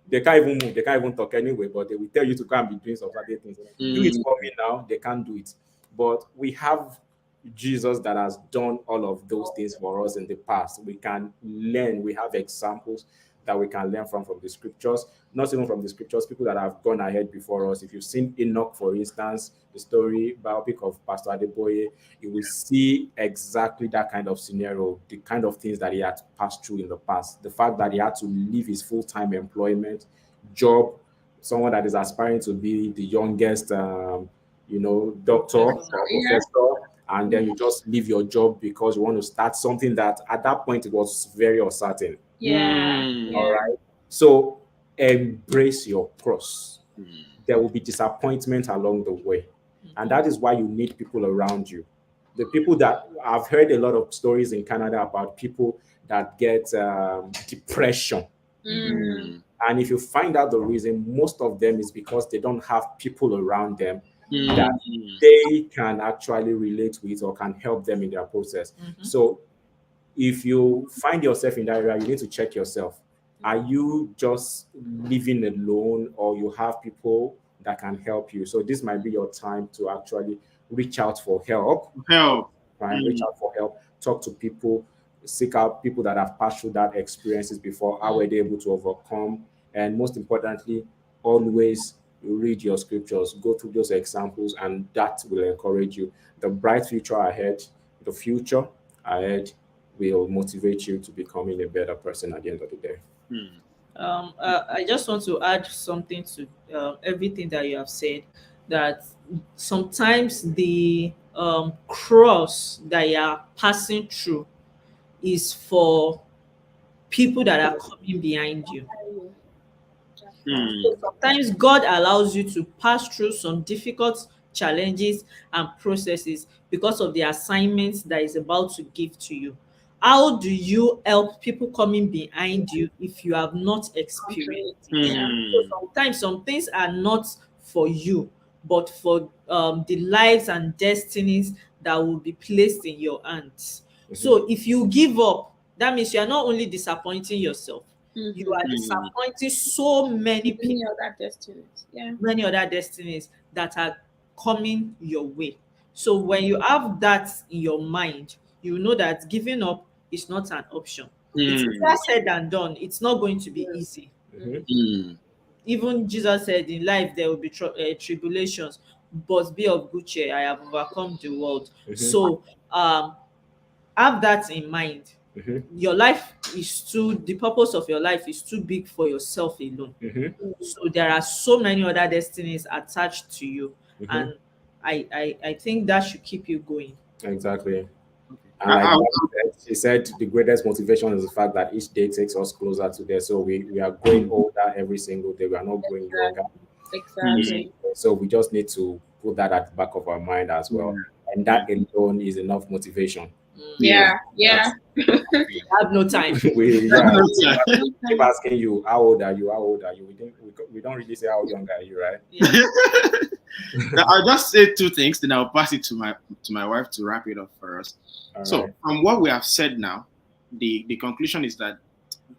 they can't even move. They can't even talk anyway, but they will tell you to go and be doing some other things. Do it for me now. They can't do it. But we have Jesus that has done all of those things for us in the past. We can learn. We have examples that we can learn from the scriptures, not even from the scriptures, people that have gone ahead before us. If you've seen Enoch, for instance, the story, biopic of Pastor Adeboye, you will see exactly that kind of scenario, the kind of things that he had passed through in the past. The fact that he had to leave his full-time employment, job, someone that is aspiring to be the youngest, doctor or professor, and then you just leave your job because you want to start something that at that point it was very uncertain. All right. So embrace your cross. There will be disappointment along the way. And that is why you need people around you. The people that I've heard a lot of stories in Canada about people that get depression. And if you find out the reason, most of them is because they don't have people around them that they can actually relate with or can help them in their process. So if you find yourself in that area, you need to check yourself. Are you just living alone, or you have people that can help you? So this might be your time to actually reach out for help. Right? Reach out for help. Talk to people. Seek out people that have passed through that experiences before. How were they able to overcome? And most importantly, always read your scriptures. Go through those examples, and that will encourage you. The bright future ahead, the future ahead will motivate you to becoming a better person at the end of the day. I just want to add something to everything that you have said, that sometimes the cross that you are passing through is for people that are coming behind you. So sometimes God allows you to pass through some difficult challenges and processes because of the assignments that is about to give to you. How do you help people coming behind you if you have not experienced it? So sometimes some things are not for you, but for the lives and destinies that will be placed in your hands. So if you give up, that means you are not only disappointing yourself, you are disappointing so many people, many other destinies that are coming your way. So when you have that in your mind, you know that giving up is not an option. It's easier said than done. It's not going to be easy. Even Jesus said, in life there will be tribulations, but be of good cheer. I have overcome the world. So have that in mind. Your life is the purpose of your life is too big for yourself alone. So there are so many other destinies attached to you, and I think that should keep you going. Exactly. And like she said, the greatest motivation is the fact that each day takes us closer to there. So we are growing older every single day. We are not growing younger. Exactly. So we just need to put that at the back of our mind as well. And that alone is enough motivation. Yeah. We have no time. We keep asking you, how old are you? How old are you? We don't really say how young are you, right? Now, I'll just say two things, then I'll pass it to my wife to wrap it up for us. So from what we have said now, the conclusion is that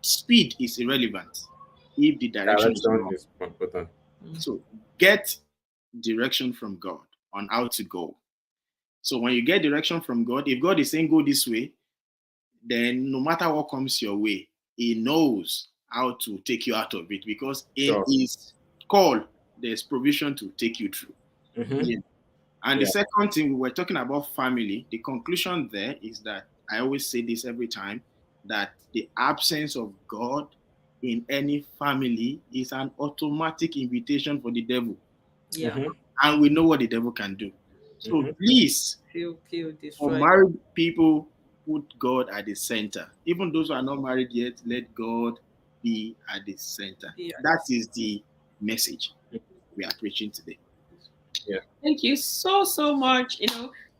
speed is irrelevant if the direction is wrong. Important. So get direction from God on how to go. So when you get direction from God, if God is saying go this way, then no matter what comes your way, He knows how to take you out of it, because in His call, there's provision to take you through. And the second thing, we were talking about family. The conclusion there is that I always say this every time, that the absence of God in any family is an automatic invitation for the devil. And we know what the devil can do. So please, for married people, put God at the center. Even those who are not married yet, let God be at the center. That is the message we are preaching today. Thank you so much.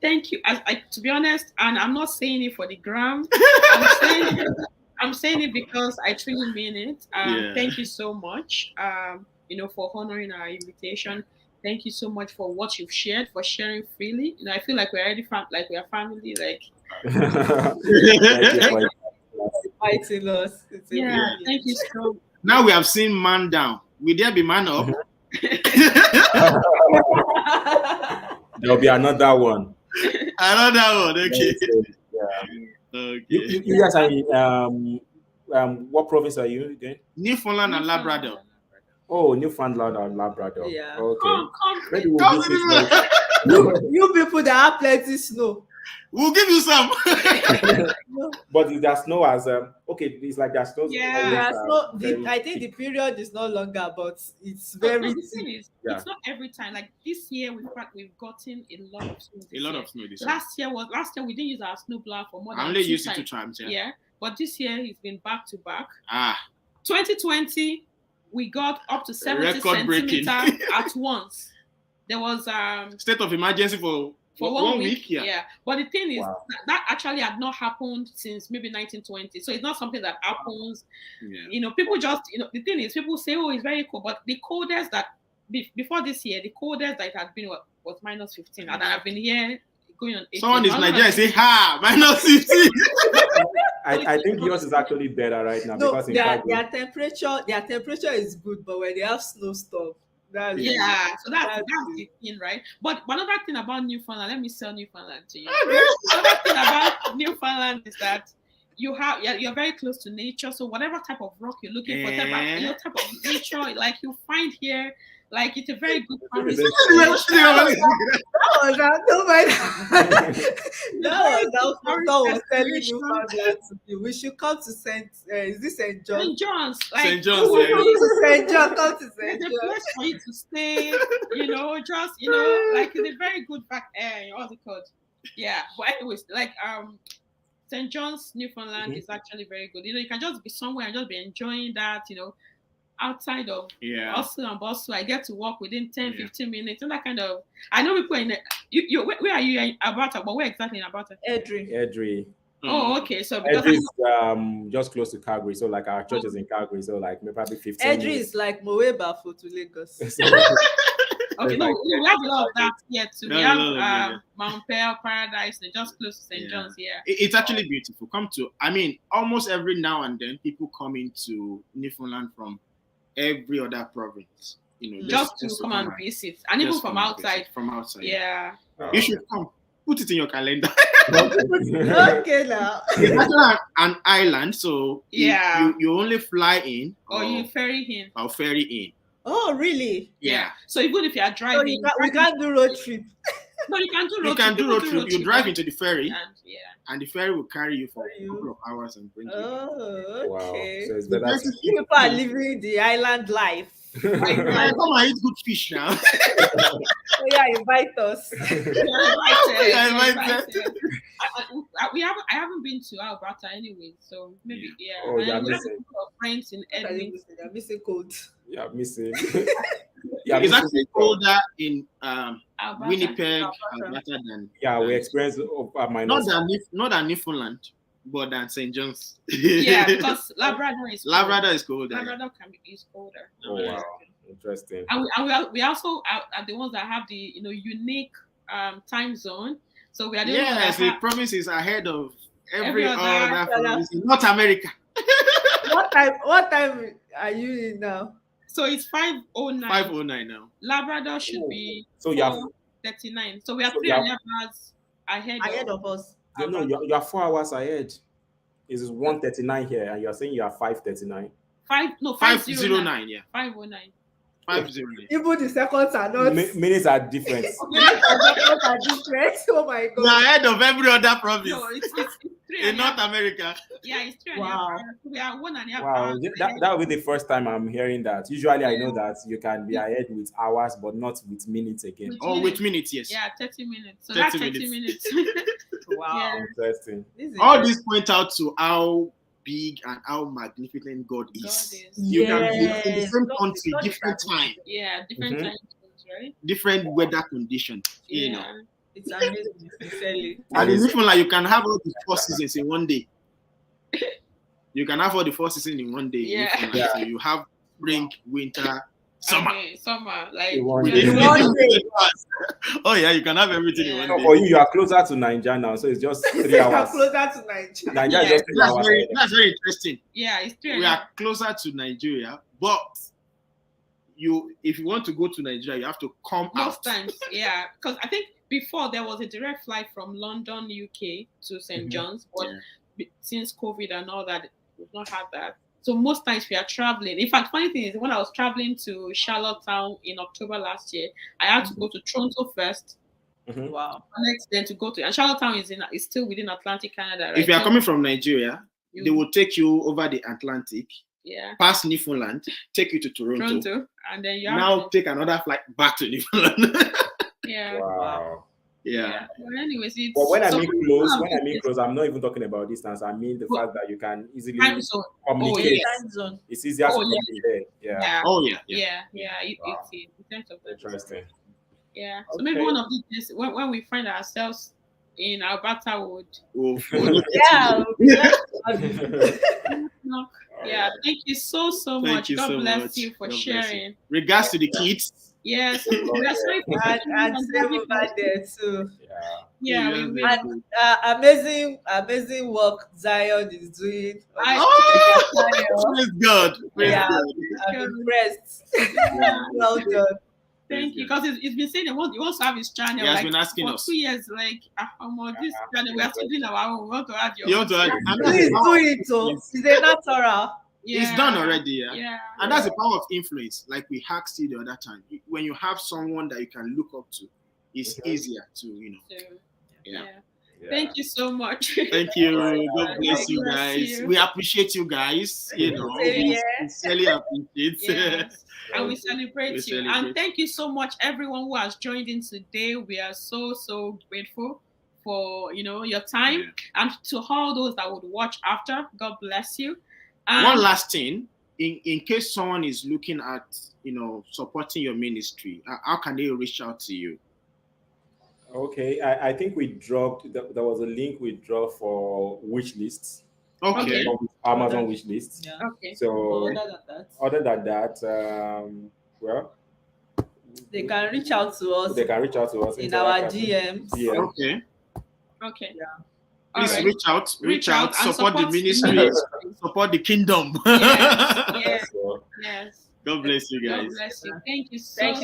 Thank you. I to be honest, and I'm not saying it for the gram. I'm saying it because I truly mean it. Thank you so much. For honoring our invitation. Thank you so much for what you've shared, for sharing freely. I feel like we're already like we are family. Like, Thank you for inviting us. Thank you so much. Now we have seen man down. Will there be man up? There'll be another one. Another one, okay. Yeah. Okay. You guys are in what province are you again? Newfoundland and Labrador. Oh, Newfoundland and Labrador. Yeah. Okay. Come. Maybe we'll visit you people that have plenty snow. We'll give you some. But there's snow as okay, it's like there's snow. Yeah. I think the period is no longer, but it's very. The thing is, it's not every time. Like this year, we've gotten a lot of snow. This year. Last year we didn't use our snow blower for more than I only 2 used times. it 2 times. Yeah, but this year it's been back to back. 2020, we got up to 70 centimeters at once. There was state of emergency for 1 week. Yeah. But the thing is, that actually had not happened since maybe 1920. So it's not something that happens. Yeah. People just, the thing is, people say, oh, it's very cold. But the coldest that, before this year, the coldest that it had been was minus 15. And I've been here going on 18. Someone is Nigerian say, minus 15. I think yours is actually better right now. No, because their temperature is good, but when they have snowstorm, so that's the thing, right? But another thing about Newfoundland, let me sell Newfoundland to you. Another thing about Newfoundland is that you're very close to nature. So whatever type of rock you're looking for, type of nature, like you find here, like it's a very good forest. That was telling Newfoundland to be. We should come to St. John's? St. John's. St. John's. St. John's. Come to St. John's. It's a place for you to stay. Like it's a very good back air. What's it called? Yeah. But anyways, like St. John's, Newfoundland is actually very good. You can just be somewhere and just be enjoying that. Outside of hustle and bustle, I get to walk within 10, 15 minutes. And that kind of, I know people in where are you in Alberta? But where exactly in Alberta? Edry. Oh, okay. So because Edry is just close to Calgary. So like our church is in Calgary. So like maybe probably 15 Edry minutes. is like Moeba to Lagos. Okay, no, we have a lot of that here too. We have Mount Pearl, Paradise, they're just close to St. John's here. It's actually beautiful. Almost every now and then people come into Newfoundland from every other province, just to come and visit, and even from outside. Yeah. You should come. Put it in your calendar. Okay, now. It's actually an island, so you only fly in, or you ferry in. Or ferry in. Oh, really? Yeah. So even if you are driving, we can't do road trip. No, you can do road trip. You can do road trip. You drive into the ferry, and the ferry will carry you for a couple of hours and bring you. Oh, okay. Wow. So it's better. People are living the island life. I come and eat good fish now. Oh yeah, invite us. I haven't been to Alberta anyway, so maybe Oh, we have missing. friends in Edmonton. They're missing cold. Yeah, missing. It's actually colder in Winnipeg, Alberta than we experience minus. Not than Newfoundland, but than St. John's. Yeah, because Labrador is colder. Labrador is colder. Oh wow, interesting. And we also are the ones that have the unique time zone. So we are the ones the province is ahead of every other province in North America. What time are you in now? So it's 5:09. 5:09 now. Labrador should be 39. So we are 3 hours ahead of us. No, you are 4 hours ahead. It is 1:39 here, and you are saying you are 5:39. 5:09. Yeah. 5:09. 5:09. Even the seconds are not. Minutes are different. Minutes are different. Oh my God. We are ahead of every other province. No, it's 3 in North America. Yeah, it's 3 Wow. hours. We are 1.5 Wow, hours. that will be the first time I'm hearing that. Usually, I know that you can be ahead with hours, but not with minutes again. With minutes, yes. Yeah, 30 minutes. So that's 30 minutes. Wow. Yeah. Interesting. All this point out to how big and how magnificent God is. You can be in the same country, different time. Yeah, different time zones, right? Different weather conditions. It's amazing, sincerely. And in Newfoundland, you can have all the 4 seasons in one day. You can have all the 4 seasons in one day. Yeah. So you have spring, winter, summer. Okay, summer, like In one In one day. Oh yeah, you can have everything in one So day. for you are closer to Nigeria now, so it's just 3 hours. Closer to Nigeria. Nigeria is just 3 hours. That's very interesting. Yeah, it's 3 We are closer to Nigeria, but if you want to go to Nigeria, you have to come most out. times. Yeah, because I think before there was a direct flight from London, UK to St. John's, but since COVID and all that, we've not had that. So most times we are traveling. In fact, funny thing is, when I was traveling to Charlottetown in October last year, I had to go to Toronto first. Wow. Next, then to go to, and Charlottetown is still within Atlantic Canada, right? If you are coming from Nigeria, they will take you over the Atlantic, past Newfoundland, take you to Toronto, and then you have take another flight back to Newfoundland. Wow. Yeah. Well, anyways, it's, but when I mean close, I'm not even talking about distance. I mean the fact that you can easily communicate. It's easier to communicate. Yeah. It's in terms of that. Interesting. Yeah. So maybe one of these days, when we find ourselves in Alberta wood. Yeah. Thank you so much. God bless you for sharing. Regards to the kids. Yes, that's right. And same over there too. Amazing work Zion is doing. Praise God. I'm impressed. Well done. Thank you, because it's been saying he wants to have his channel. He has been asking for us 2 years, like, this channel, we are still doing our own. We want to add your own. Please do it, so it's a natural. It's done already, and that's the power of influence. Like we asked you the other time, when you have someone that you can look up to, it's easier to, Thank you so much. Thank you. God bless you guys. We appreciate you guys. We sincerely appreciate. And we celebrate you. And thank you so much, everyone who has joined in today. We are so grateful for your time, and to all those that would watch after. God bless you. One last thing, in case someone is looking at supporting your ministry, how can they reach out to you? Okay, I think we dropped. There was a link we dropped for wish lists. Okay. Amazon wish lists. Yeah. Okay. So other than that, well, they can reach out to us. They can reach out to us in our DMs. Yeah. Okay. Yeah. Please reach out, support the ministry, support the kingdom. Yes. God bless you guys. God bless you. Thank you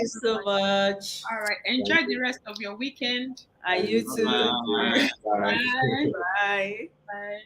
so much. All right. Enjoy the rest of your weekend. You too. Bye. Bye. Bye.